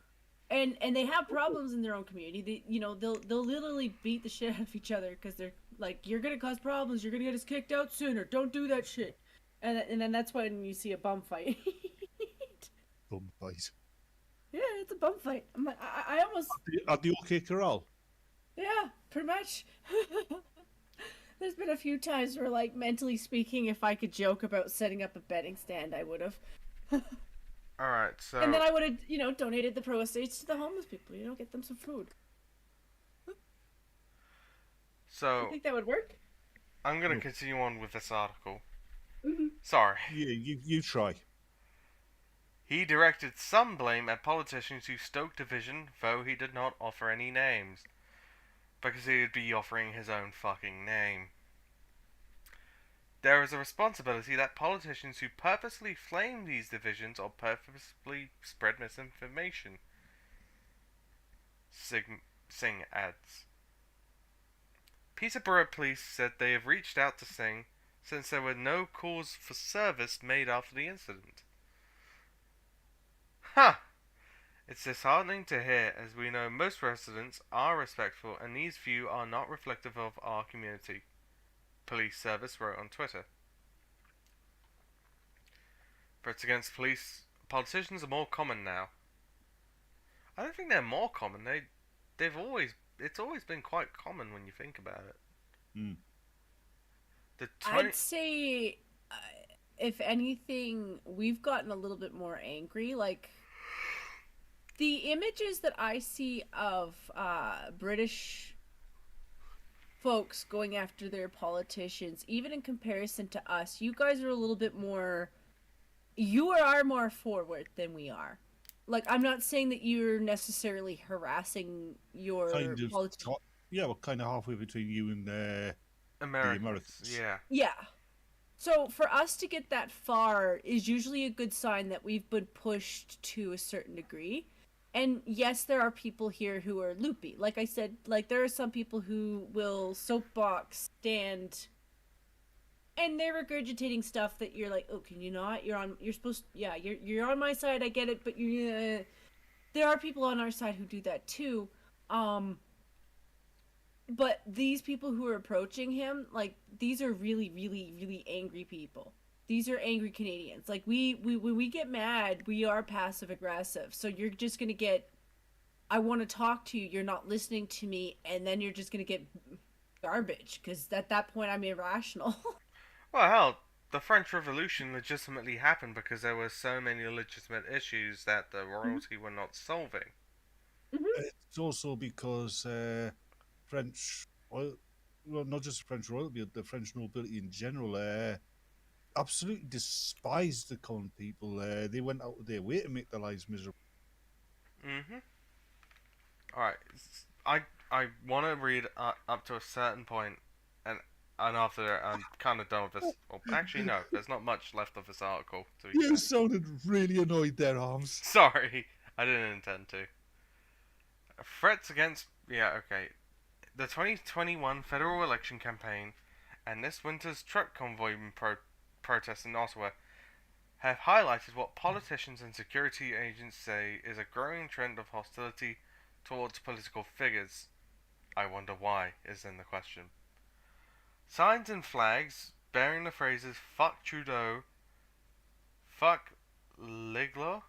And they have problems in their own community. They'll literally beat the shit out of each other because they're like, you're gonna cause problems. You're gonna get us kicked out sooner. Don't do that shit. And then that's when you see a bum fight. Bum fight. Yeah, it's a bum fight. I'm like, I almost. At the OK Corral. Yeah, pretty much. There's been a few times where, like, mentally speaking, if I could joke about setting up a betting stand, I would have. Alright, so... And then I would have, donated the proceeds to the homeless people, get them some food. So... You think that would work? I'm gonna continue on with this article. Mm-hmm. Sorry. Yeah, you try. He directed some blame at politicians who stoked division, though he did not offer any names. Because he would be offering his own fucking name. There is a responsibility that politicians who purposely flame these divisions or purposely spread misinformation. Singh adds. Peterborough Police said they have reached out to Singh since there were no calls for service made after the incident. Huh! It's disheartening to hear, as we know most residents are respectful and these few are not reflective of our community, Police Service wrote on Twitter. Threats against politicians are more common now. I don't think they're more common. It's always been quite common when you think about it. Mm. I'd say, if anything, we've gotten a little bit more angry. Like, the images that I see of British folks going after their politicians, even in comparison to us, you guys are a little bit more. You are more forward than we are. Like, I'm not saying that you're necessarily harassing your politicians. Yeah, we're kind of halfway between you and the Americans. Yeah. Yeah. So for us to get that far is usually a good sign that we've been pushed to a certain degree. And yes, there are people here who are loopy. Like I said, like there are some people who will soapbox stand and they're regurgitating stuff that you're like, oh, can you not? You're supposed, yeah, you're on my side. I get it, but there are people on our side who do that too. But these people who are approaching him, like, these are really, really, really angry people. These are angry Canadians. Like, when we get mad, we are passive aggressive. So you're just gonna get, I want to talk to you. You're not listening to me, and then you're just gonna get garbage. Because at that point, I'm irrational. Well, hell, the French Revolution legitimately happened because there were so many legitimate issues that the royalty were not solving. It's also because French oil, well, not just the French royalty, but the French nobility in general, absolutely despised the common people. They went out of their way to make their lives miserable. Alright, I want to read up to a certain point, and after that, I'm kind of done with this. Well, actually, no, there's not much left of this article. You sounded really annoyed there, Arms. Sorry, I didn't intend to. Threats against... Yeah, okay. The 2021 federal election campaign and this winter's truck convoy protests in Ottawa have highlighted what politicians and security agents say is a growing trend of hostility towards political figures. I wonder why, is then the question. Signs and flags bearing the phrases "fuck Trudeau," "fuck Legault,"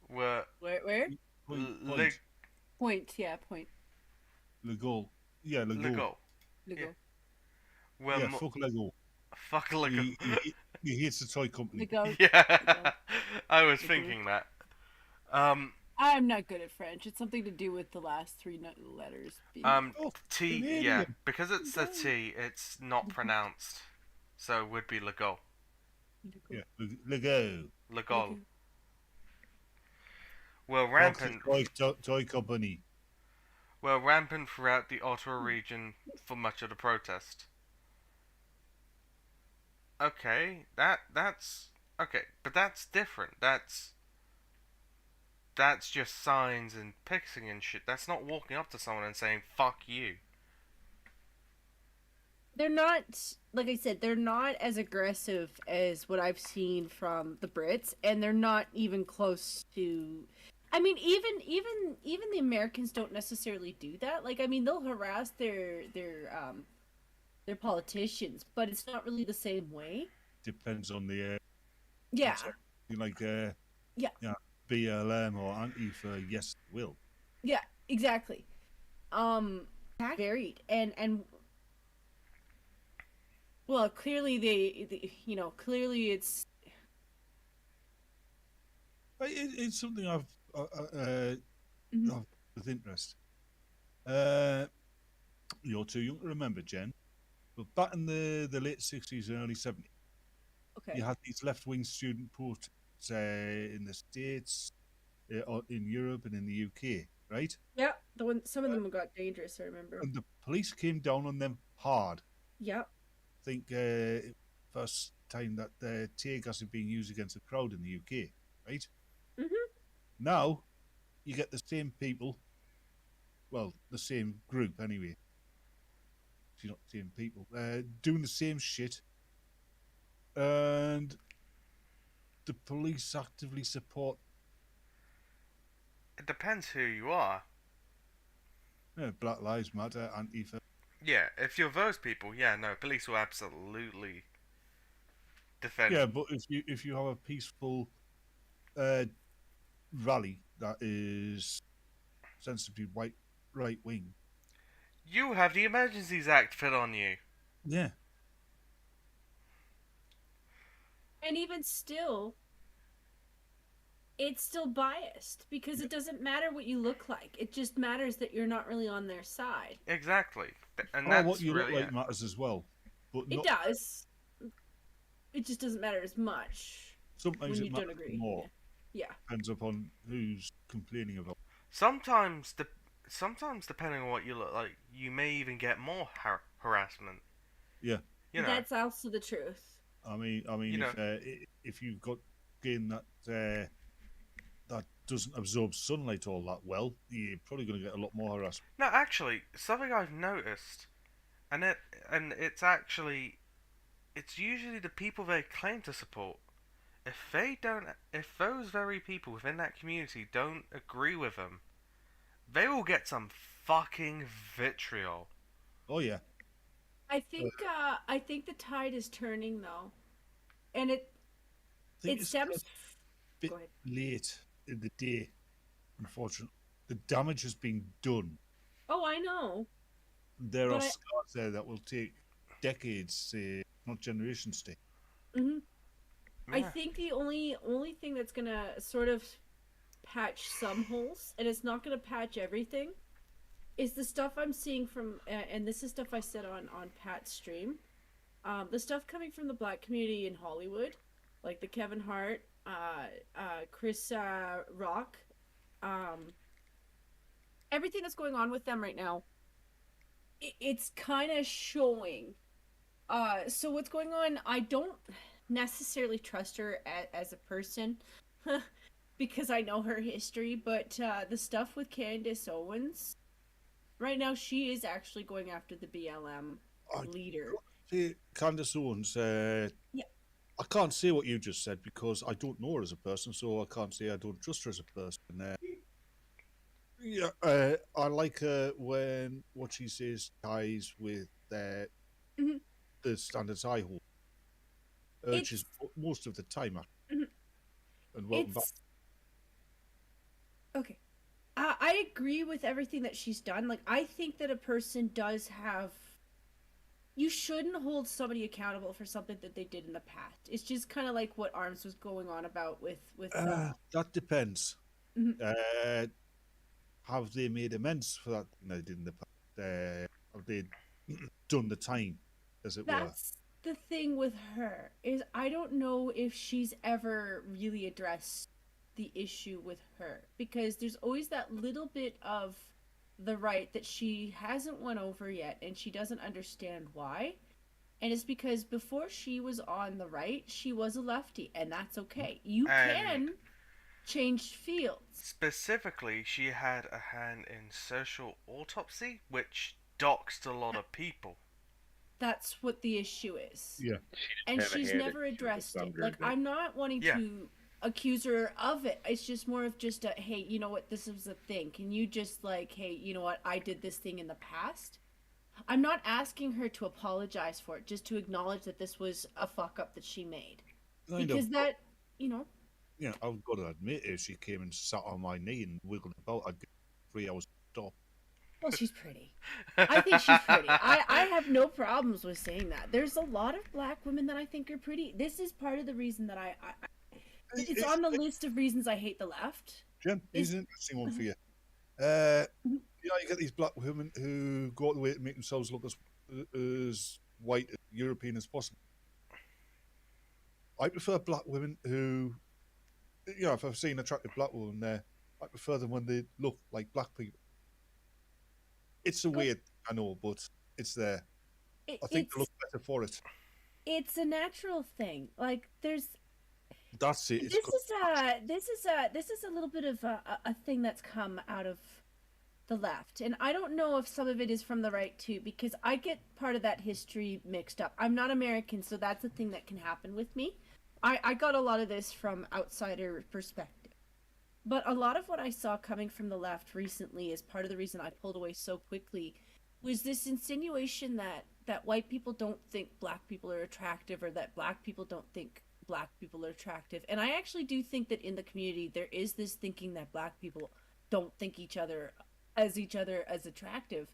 were Where? Point. Legault. Yeah, Legault. Legault. Well, yeah, fuck Legault. Fuck Legault. He hates the toy company. Legault. Yeah, Legault. I was thinking that. I'm not good at French. It's something to do with the last three letters. T. Canadian. Yeah, because it's a T, it's not pronounced, so it would be Legault. Yeah, Legault. Legault. Well, rampant. Toy company. Well, rampant throughout the Ottawa region for much of the protest. Okay, that's okay, but that's different. That's just signs and pixing and shit. That's not walking up to someone and saying "fuck you." They're not, like I said, they're not as aggressive as what I've seen from the Brits, and they're not even close to. I mean, even the Americans don't necessarily do that. Like, I mean, they'll harass their politicians, but it's not really the same way. Depends on the yeah. Like yeah, BLM or Antifa. Yes, will. Yeah, exactly. Varied and well, clearly they clearly it's it's something I've with interest. You're too young to remember, Jen, but back in the late 60s and early 70s, okay. You had these left-wing student protests in the States, in Europe, and in the UK, right? Yeah, some of them got dangerous. I remember. And the police came down on them hard. Yeah. I think first time that tear gas is being used against a crowd in the UK, right? Mm-hmm. Now, you get the same people well, the same group anyway. If you're not the same people, doing the same shit, and the police actively support It depends who you are. Black Lives Matter, Antifa. Yeah, if you're those people, yeah, no, police will absolutely defend. Yeah, but if you have a peaceful rally that is sensibly right wing, You have the Emergencies Act put on you. yeah, And even still, it's still biased because it doesn't matter what you look like. It just matters that you're not really on their side. Exactly. And or that's what you really look like it. matters as well. But It not does. It just doesn't matter as much sometimes when it you don't matters agree. more. Yeah. Depends upon who's complaining about. Sometimes, sometimes depending on what you look like, you may even get more harassment. Yeah, You know. That's also the truth. I mean, You know. if you've got skin that doesn't absorb sunlight all that well, you're probably going to get a lot more harassment. No, actually, something I've noticed, and it's actually, it's usually the people they claim to support. If those very people within that community don't agree with them, they will get some fucking vitriol. Oh yeah, I think the tide is turning though, and I think it it's stems. a bit Go ahead. late in the day. Unfortunately, the damage has been done. Oh, I know. There are But scars there that will take decades, not generations, to. I Yeah. think the only thing that's gonna sort of patch some holes, and it's not gonna patch everything, is the stuff I'm seeing from, and this is stuff I said on Pat's stream. The stuff coming from the Black community in Hollywood, like the Kevin Hart, Chris Rock, everything that's going on with them right now. It's kind of showing. So what's going on? I don't necessarily trust her as a person because I know her history, but the stuff with Candace Owens right now, she is actually going after the BLM leader. See, Candace Owens, Yeah. I can't say what you just said because I don't know her as a person, so I can't say I don't trust her as a person. Yeah, I like her when what she says ties with Mhm. the standards I hold. Which is most of the time. Mhm. And welcome back. Okay. I agree with everything that she's done. Like, I think that a person does have. You shouldn't hold somebody accountable for something that they did in the past. It's just kind of like what Arms was going on about with. That depends. Mhm. Have they made amends for that thing they did in the past? Have they done the time, as it were? That's the thing with her, is I don't know if she's ever really addressed the issue with her, because there's always that little bit of the right that she hasn't won over yet, and she doesn't understand why. And it's because before she was on the right, she was a lefty, and that's okay. You can change fields. Specifically, she had a hand in social autopsy, which doxed a lot of people. That's what the issue is. Yeah. And she's never addressed it. Like, I'm not wanting to accuse her of it. It's just more of just a, hey, you know what, this is a thing. Can you just, like, hey, you know what, I did this thing in the past? I'm not asking her to apologize for it, just to acknowledge that this was a fuck up that she made. Because that, you know. Yeah, I've got to admit, if she came and sat on my knee and wiggled about, I'd get 3 hours stop. Well, she's pretty. I think she's pretty. I have no problems with saying that. There's a lot of black women that I think are pretty. This is part of the reason that it's on the list of reasons I hate the left. Jen, here's an interesting one for you. You get these black women who go out the way to make themselves look as white, as European as possible. I prefer black women who, if I've seen attractive black women there, I prefer them when they look like black people. It's a weird, I know, but it's there. I think they look better for it. It's a natural thing. Like, there's. That's it. This is a little bit of a thing that's come out of the left. And I don't know if some of it is from the right too, because I get part of that history mixed up. I'm not American, so that's a thing that can happen with me. I got a lot of this from outsider perspective. But a lot of what I saw coming from the left recently is part of the reason I pulled away so quickly was this insinuation that white people don't think black people are attractive, or that black people don't think black people are attractive. And I actually do think that in the community there is this thinking that black people don't think each other as attractive.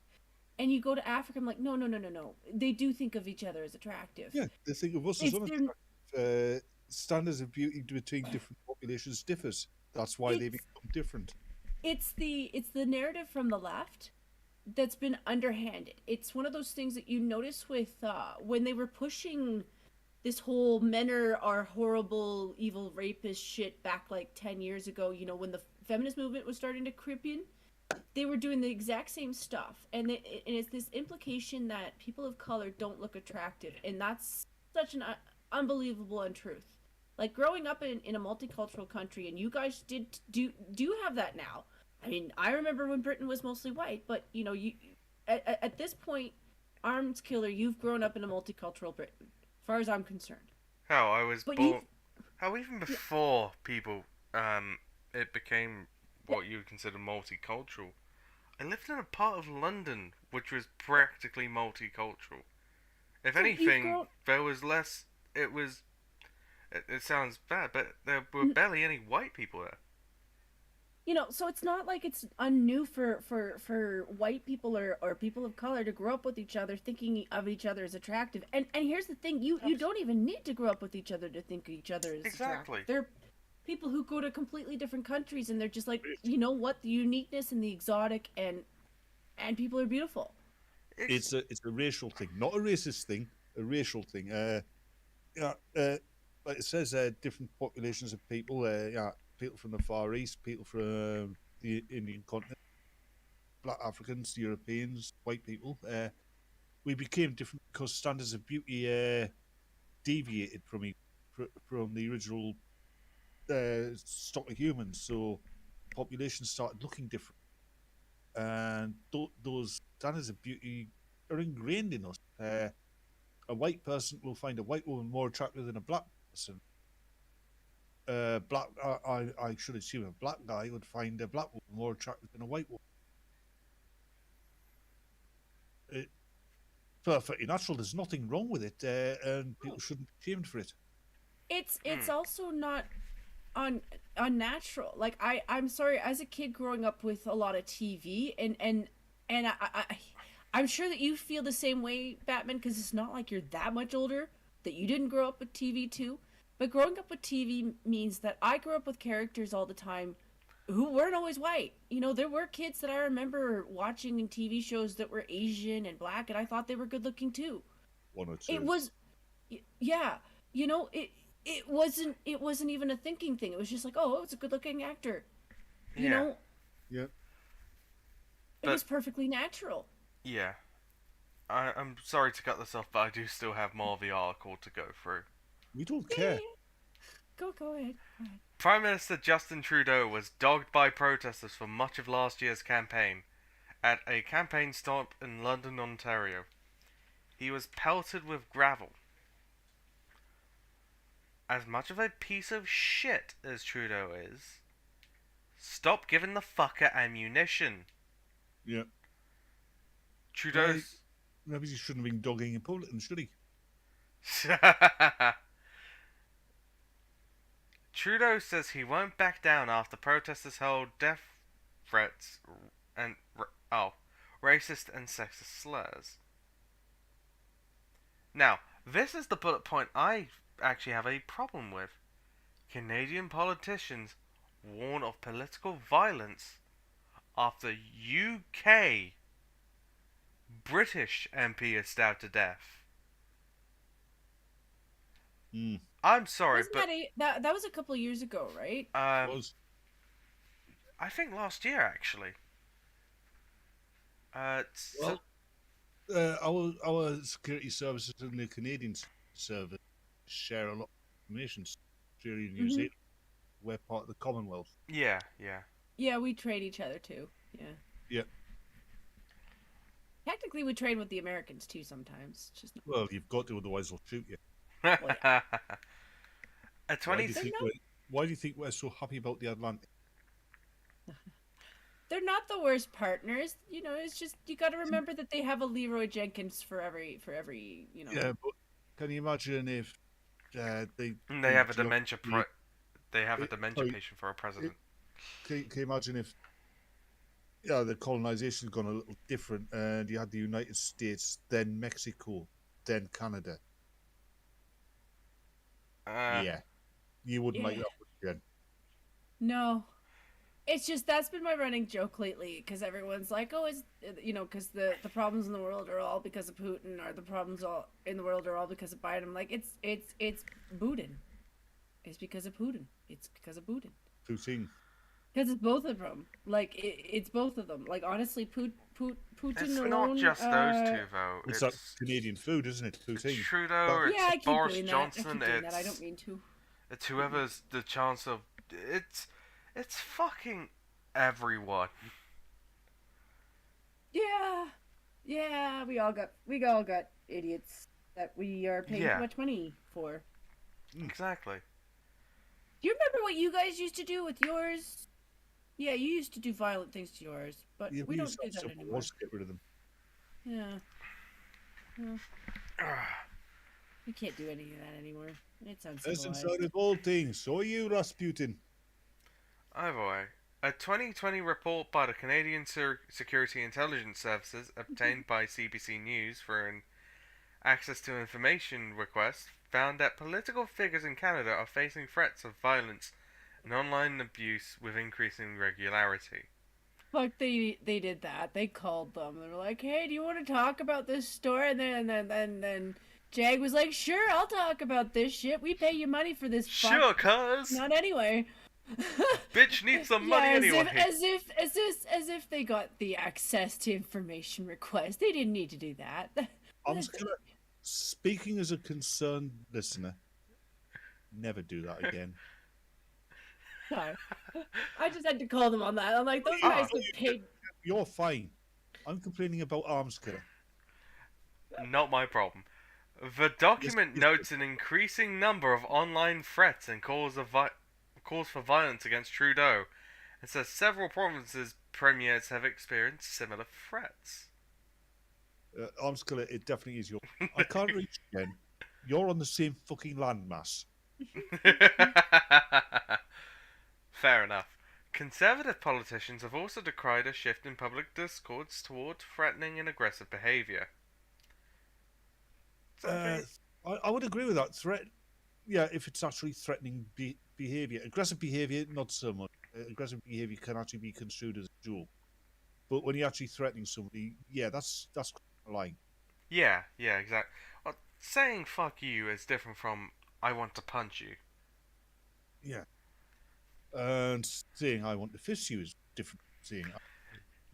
And you go to Africa, I'm like, no, no, no, no, no. They do think of each other as attractive. Yeah, they think of us as unattractive. Standards of beauty between different populations differs. That's why they become different. It's the narrative from the left that's been underhanded. It's one of those things that you notice with when they were pushing this whole men are horrible, evil, rapist shit back like 10 years ago, you know, when the feminist movement was starting to creep in. They were doing the exact same stuff, and it's this implication that people of color don't look attractive, and that's such an unbelievable untruth. Like, growing up in a multicultural country, and you guys do have that now. I mean, I remember when Britain was mostly white, but you know, you at this point, arms killer, you've grown up in a multicultural Britain, as far as I'm concerned. How I was But born. How even before people, it became what you would consider multicultural. I lived in a part of London which was practically multicultural. If anything, there was less. It was. It sounds bad, but there were barely any white people there. You know, so it's not like it's unnew for white people or people of color to grow up with each other thinking of each other as attractive. And here's the thing, you don't even need to grow up with each other to think of each other as attractive. They're people who go to completely different countries and they're just like, you know what, the uniqueness and the exotic, and people are beautiful. It's a racial thing, not a racist thing, a racial thing. Like it says, different populations of people. People from the Far East, people from the Indian continent, Black Africans, Europeans, white people. We became different because standards of beauty deviated from the original stock of humans. So populations started looking different, and those standards of beauty are ingrained in us. A white person will find a white woman more attractive than a black person. I should assume a black guy would find a black woman more attractive than a white woman. It's perfectly natural. There's nothing wrong with it, and people shouldn't be shamed for it. It's also not unnatural. Like, I'm sorry, as a kid growing up with a lot of TV, and I'm sure that you feel the same way, Batman, because it's not like you're that much older, that you didn't grow up with TV too. But growing up with TV means that I grew up with characters all the time who weren't always white. You know, there were kids that I remember watching in TV shows that were Asian and black, and I thought they were good looking too. One or two. It was, yeah, you know, it wasn't even a thinking thing. It was just like, oh, it's a good looking actor. You know? Yeah. It was perfectly natural. Yeah. I'm sorry to cut this off, but I do still have more of the article to go through. We don't care. Go ahead. Prime Minister Justin Trudeau was dogged by protesters for much of last year's campaign at a campaign stop in London, Ontario. He was pelted with gravel. As much of a piece of shit as Trudeau is, stop giving the fucker ammunition. Yeah. Trudeau's... Maybe he shouldn't have been dogging in public, should he? Trudeau says he won't back down after protesters hurled death threats and racist and sexist slurs. Now, this is the bullet point I actually have a problem with. Canadian politicians warn of political violence after UK British MP is stabbed to death. I'm sorry, but that was a couple of years ago, right? I think last year, actually. Our security services and the Canadian service share a lot of information. Australia and New Zealand, we're part of the Commonwealth. Yeah. Yeah, we trade each other too. Yeah. Technically, we train with the Americans too sometimes. It's just Well, you've got to, otherwise they'll shoot you. well, yeah. A Why do 20. you They're think not. why do you think we're so happy about the Atlantic? They're not the worst partners. It's just you got to remember that they have a Leroy Jenkins for every. Yeah, but can you imagine if they They in have a dementia. geography, They have a it, dementia sorry, patient for a it, president. can you imagine if the colonization's gone a little different and you had the United States, then Mexico, then Canada? Yeah, you wouldn't like Yeah. that, would you? No. It's just that's been my running joke lately because everyone's like, "Oh, it's because the problems in the world are all because of Putin, or the problems all in the world are all because of Biden." I'm like, it's Putin. It's because of Putin. It's because of Putin. Poutine. Because it's both of them. Like it's both of them. Like honestly, Putin It's alone. not just those two, though. It's It's like Canadian food, isn't it? Poutine. Trudeau, Yeah, I it's keep Boris doing that. Johnson, I keep doing that. I don't mean to. it's whoever's the chance of. It's fucking everyone. Yeah, yeah. We all got idiots that we are paying Yeah. too much money for. Exactly. Do you remember what you guys used to do with yours? Yeah, you used to do violent things to yours, but Yeah, we don't used to do have that civil anymore. wars to get rid of them. Yeah, well, Ugh. we can't do any of that anymore. It's That's uncivilized. inside of all things. So are you, Rasputin. Either way, a 2020 report by the Canadian Security Intelligence Services obtained by CBC News for an access to information request found that political figures in Canada are facing threats of violence and online abuse with increasing regularity. Fuck, they did that. They called them. They were like, "Hey, do you want to talk about this story?" And then Jag was like, "Sure, I'll talk about this shit. We pay you money for this. Sure, Fuck. cuz! Not anyway." Bitch needs some money yeah, anyway. as if they got the access to information request. They didn't need to do that. I'm just gonna, speaking as a concerned listener, never do that again. Sorry. I just had to call them on that. I'm like, those Ah. guys get paid. You're fine. I'm complaining about arms killer. Not my problem. The document Yes, notes an increasing number of online threats and calls for violence against Trudeau, and says several provinces' premiers have experienced similar threats. Arms killer, it definitely is your. I can't reach again. You're on the same fucking landmass. Fair enough. Conservative politicians have also decried a shift in public discourse toward threatening and aggressive behaviour. I would agree with that. Yeah, if it's actually threatening behaviour. Aggressive behaviour, not so much. Aggressive behaviour can actually be construed as a joke. But when you're actually threatening somebody, yeah, that's lying. Yeah, exactly. Well, saying fuck you is different from I want to punch you. Yeah. And saying I want to fist you is different from saying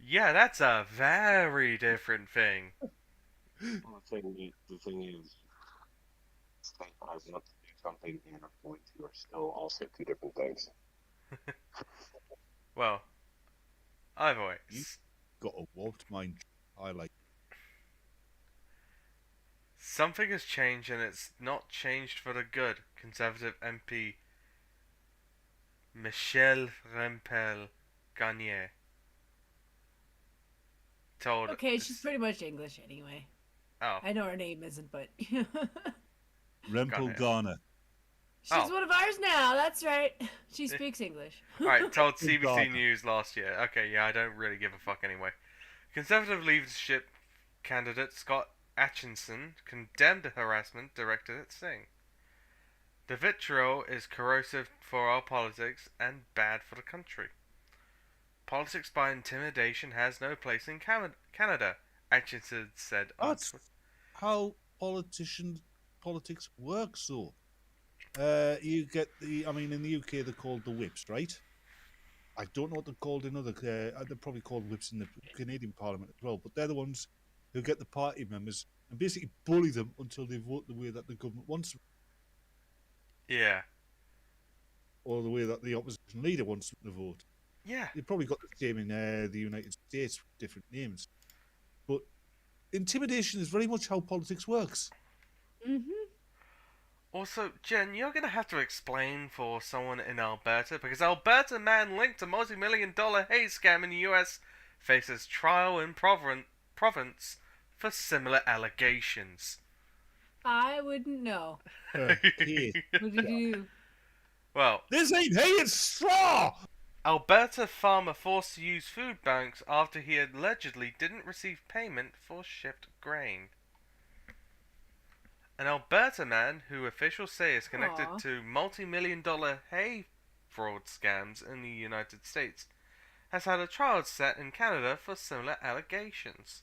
Yeah, that's a very different thing. Well, the thing is, saying I want to do something and I'm going to are still also two different things. Well, either way. You- got a warped mind. I like. Something has changed and it's not changed for the good. Conservative MP Michel Rempel Gagne told. Okay, she's pretty much English anyway. Oh. I know her name isn't, but Rempel Garner. she's Oh. one of ours now. That's right. She speaks English. Alright, told CBC Garner. News last year. Okay, yeah, I don't really give a fuck anyway. Conservative leadership candidate Scott Atchison condemned the harassment directed at Singh. The vitriol is corrosive for our politics and bad for the country. Politics by intimidation has no place in Canada, Atchison said on That's Twitter. how politics works, though. You get in the UK they're called the whips, right? I don't know what they're called in other. They're probably called whips in the Canadian Parliament as well. But they're the ones who get the party members and basically bully them until they vote the way that the government wants them, Yeah. or the way that the opposition leader wants them to vote. Yeah. You've probably got the same in the United States with different names. But intimidation is very much how politics works. Mm-hmm. Also, Jen, you're gonna have to explain for someone in Alberta, because Alberta man linked to multi-million-dollar hate scam in the US faces trial in province for similar allegations. I wouldn't know. Hey, What did you do? Well, this ain't hay, it's straw! Alberta farmer forced to use food banks after he allegedly didn't receive payment for shipped grain. An Alberta man who officials say is connected Aw. to multi-million-dollar hay fraud scams in the United States has had a trial set in Canada for similar allegations.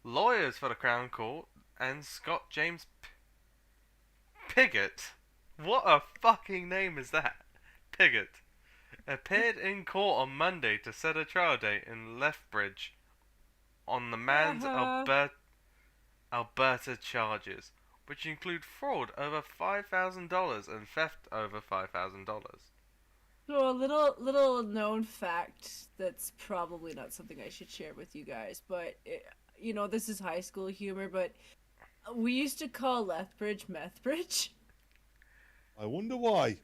Lawyers for the Crown Court and Scott James Pigott, what a fucking name is that? Pigott, appeared in court on Monday to set a trial date in Lethbridge on the man's Alberta charges, which include fraud over $5,000 and theft over $5,000. So a little known fact that's probably not something I should share with you guys, but this is high school humor, but we used to call Lethbridge Methbridge. I wonder why.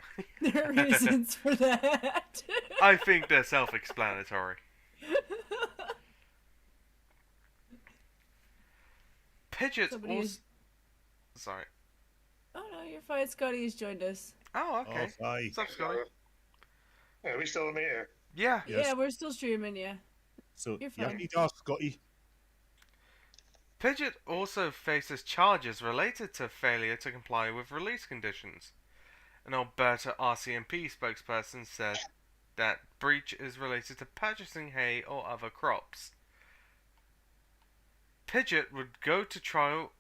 There are reasons for that. I think they're self-explanatory. Pidgeot Somebody also... is- Sorry. Oh no, you're fine. Scotty has joined us. Oh, okay. Oh, aye. What's up, Scotty? Are we still in the air? Yeah. Yes. Yeah, we're still streaming, yeah. So, You're you fine. need to ask Scotty. Pidgeot also faces charges related to failure to comply with release conditions. An Alberta RCMP spokesperson said that breach is related to purchasing hay or other crops. Pidgeot would go to trial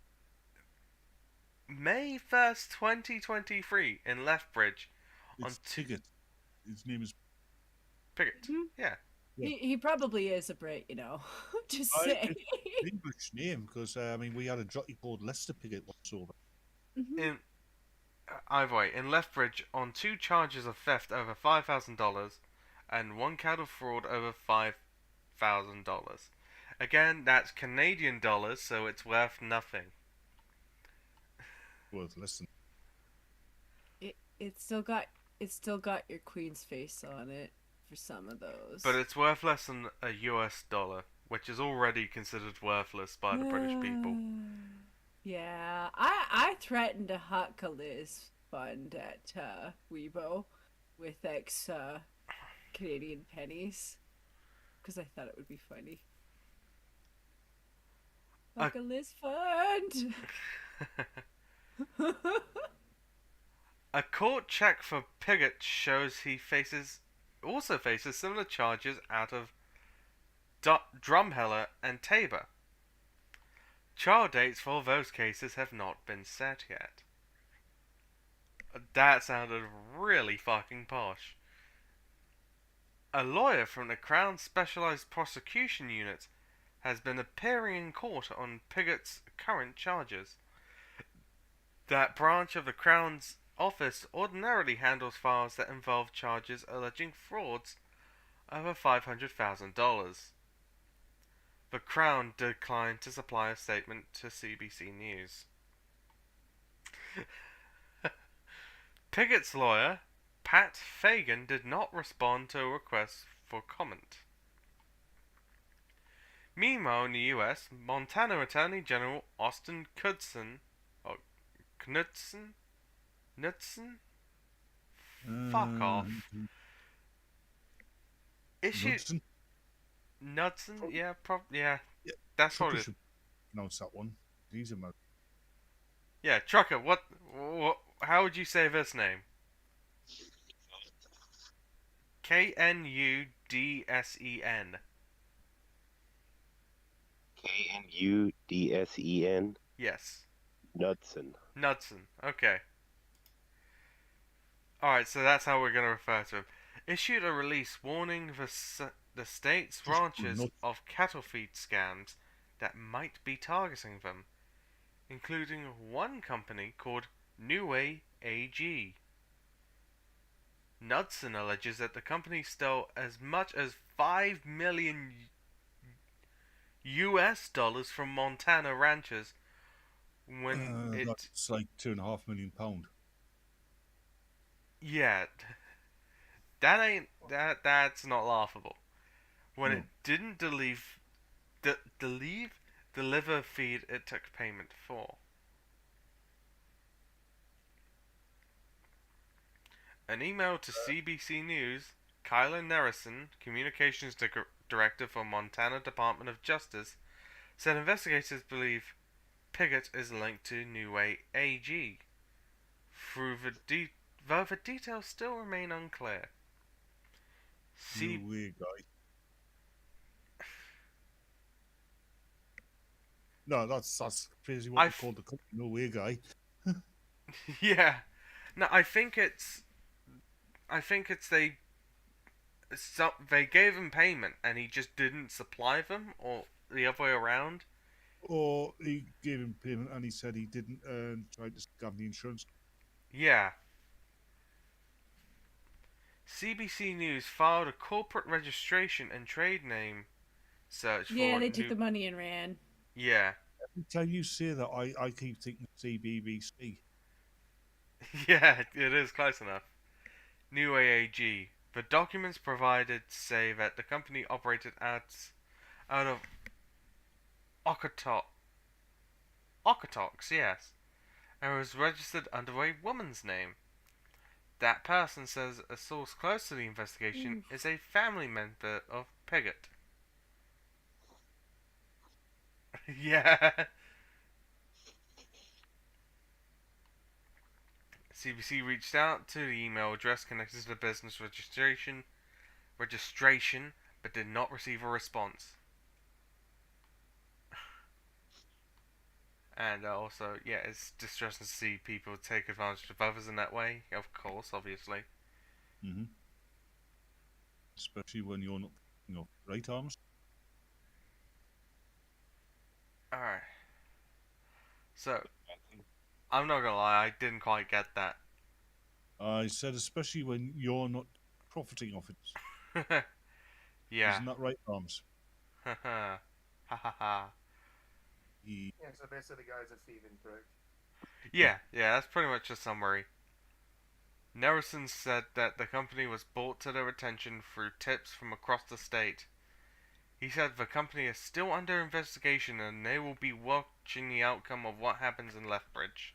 May 1st, 2023 in Lethbridge. It's Tiggett. His name is. Pidgeot. Mhm. Yeah. Yeah. He probably is a Brit, Just I- say. English name, because, we had a jockey called Lester Piggott once over. Mhm. In either way, in Lethbridge on 2 charges of theft over $5,000 and 1 count of fraud over $5,000. Again, that's Canadian dollars, so it's worth nothing. Worth listen. It's still got your queen's face on it for some of those. But it's worth less than a US dollar, which is already considered worthless by the British people. Yeah, I threatened to hack a Liz fund at Weibo with Canadian pennies because I thought it would be funny. Hack a Liz fund. A court check for Pigott shows he also faces similar charges out of Drumheller and Tabor. Trial dates for those cases have not been set yet. That sounded really fucking posh. A lawyer from the Crown Specialised Prosecution Unit has been appearing in court on Pigott's current charges. That branch of the Crown's office ordinarily handles files that involve charges alleging frauds over $500,000. The Crown declined to supply a statement to CBC News. Pigott's lawyer, Pat Fagan, did not respond to a request for comment. Meanwhile, in the US, Montana Attorney General Austin Knudsen? Fuck off. Issued Knudsen? Knudsen? Yeah, yeah. Yeah, That's what Trucker it is. should pronounce that one. He's a man. Yeah, Trucker, what how would you say this name? Knudsen. Knudsen. Yes. Knudsen. Knudsen. Okay. Alright, so that's how we're going to refer to him. Issued a release warning the state's ranchers of cattle feed scams that might be targeting them, including one company called New Way AG. Knudsen alleges that the company stole as much as $5 million US dollars from Montana ranchers when it. That's like £2.5 million. Yeah, that ain't. That's not laughable. When it No. didn't deliver feed it took payment for. An email to CBC News, Kyla Nerison, Communications Director for Montana Department of Justice, said investigators believe Piggott is linked to New Way AG, though the details still remain unclear. No way, guy. No, that's crazy what they called the company. No way, guy. Yeah, no, I think it's they gave him payment and he just didn't supply them, or the other way around. Or he gave him payment and he said he didn't try to scam the insurance. Yeah. CBC News filed a corporate registration and trade name search for. Yeah, they took the money and ran. Yeah. Every time you say that, I keep thinking CBBC. Yeah, it is close enough. New AAG. The documents provided say that the company operated out of Okotoks, yes, and was registered under a woman's name. That person says a source close to the investigation is a family member of Piggott. Yeah. CBC reached out to the email address connected to the business registration, but did not receive a response. And also, yeah, it's distressing to see people take advantage of others in that way. Of course, obviously. Mm-hmm. Especially when you're not, right arms. Alright. So, I'm not gonna lie, I didn't quite get that. I said especially when you're not profiting off it. Yeah. Isn't that right, arms? Ha ha. Ha ha ha. Yeah, so basically the guy's a thieving prick. Yeah, that's pretty much a summary. Nerison said that the company was brought to their attention through tips from across the state. He said the company is still under investigation and they will be watching the outcome of what happens in Lethbridge.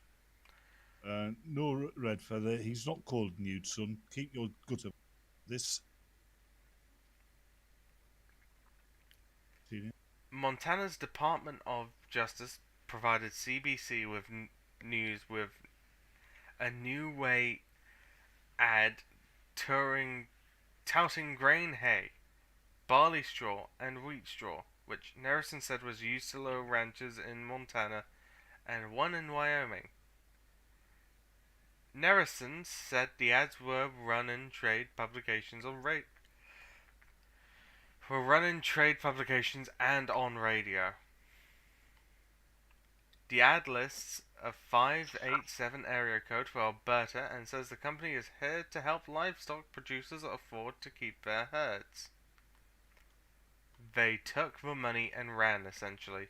No, Red Feather, he's not called nude, son. Keep your gutter. This. Montana's Department of Justice provided CBC with news with a New Way ad touting grain hay, barley straw, and wheat straw, which Nerison said was used to lure ranchers in Montana and one in Wyoming. Nerison said the ads were run in trade publications and on radio. The ad lists a 587 area code for Alberta and says the company is here to help livestock producers afford to keep their herds. They took the money and ran, essentially.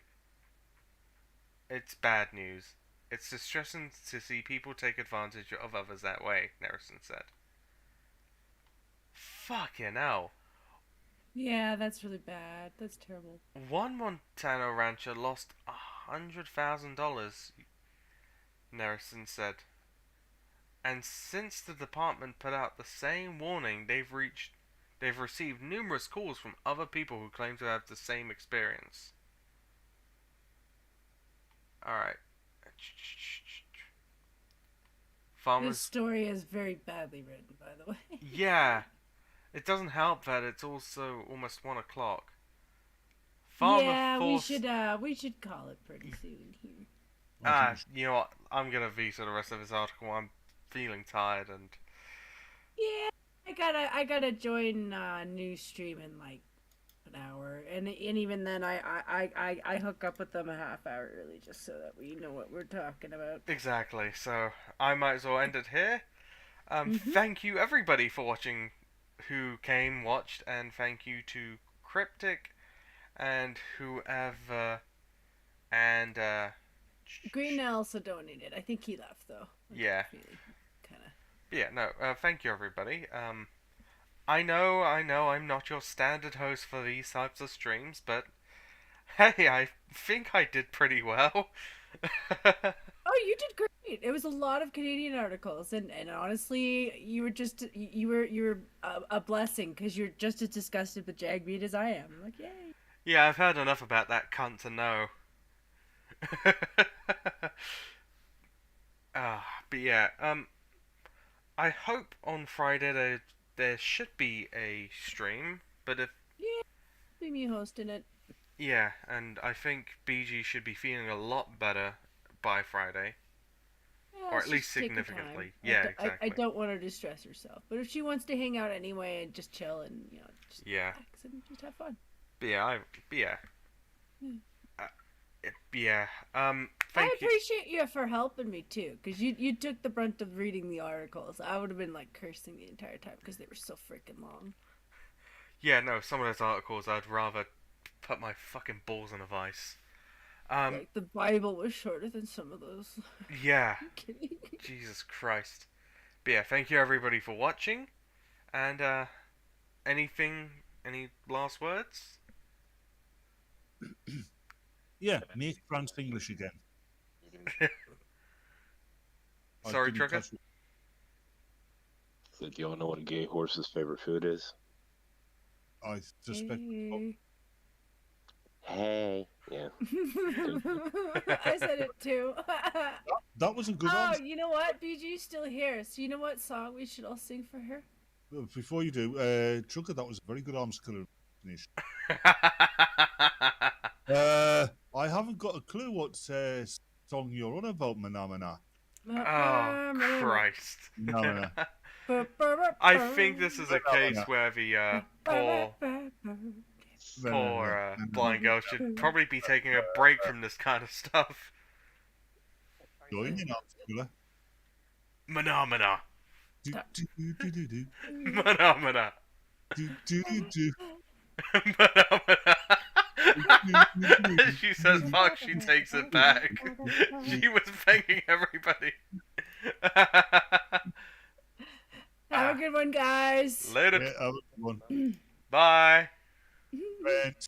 It's bad news. It's distressing to see people take advantage of others that way, Nerison said. Fucking hell. Yeah, that's really bad. That's terrible. One Montana rancher lost $100,000, Nerison said. And since the department put out the same warning, they've received numerous calls from other people who claim to have the same experience. Alright. This story is very badly written, by the way. Yeah. It doesn't help that it's also almost 1 o'clock. We should call it pretty soon here. You know what? I'm gonna veto the rest of this article. I'm feeling tired and. Yeah, I gotta join new stream in like an hour, and even then I hook up with them a half hour early just so that we know what we're talking about. Exactly. So I might as well end it here. Thank you everybody for watching, who came, watched, and thank you to Cryptic and whoever, and Green also donated. I think he left though. Yeah. Kind of. Yeah, no, thank you everybody. I know, I'm not your standard host for these types of streams, but hey, I think I did pretty well. Oh, you did great. It was a lot of Canadian articles, and honestly, you were a blessing because you're just as disgusted with Jagmeet as I am. I'm like, yay. Yeah, I've heard enough about that cunt to know. But yeah, I hope on Friday there should be a stream, but if Yeah, be me hosting it. yeah, and I think BG should be feeling a lot better by Friday. Yeah, Or at let's least just take her significantly. time. Yeah, I exactly. don't want her to stress herself, but if she wants to hang out anyway and just chill and just Yeah. relax and just have fun. But yeah, yeah. Hmm. Yeah. I Thank you. appreciate you for helping me too, because you took the brunt of reading the articles. I would have been like cursing the entire time because they were so freaking long. Yeah, no, some of those articles I'd rather put my fucking balls in a vice. Like the Bible was shorter than some of those. Yeah. I'm kidding. Jesus Christ. But yeah, thank you everybody for watching. And any last words? Yeah, make France English again. I Sorry, didn't Trucker? catch it. Do y'all know what a gay horse's favorite food is? I suspect. Hey. Yeah. I said it too. That was a good Oh, answer. you know what? BG's still here. So you know what song we should all sing for her? Before you do, Trucker, that was a very good arms killer explanation. I haven't got a clue what song you're on about, Manamana. Oh, Christ. Manamana. I think this is a case where the poor blind girl should probably be taking a break from this kind of stuff. Join in, arms killer. Phenomena. Do, do, do, do, do. Phenomena. Do, do, do. Phenomena. She says fuck, she takes it back. She was banging everybody. Have a good one, guys. Later. Yeah, have a good one. Bye. Friends.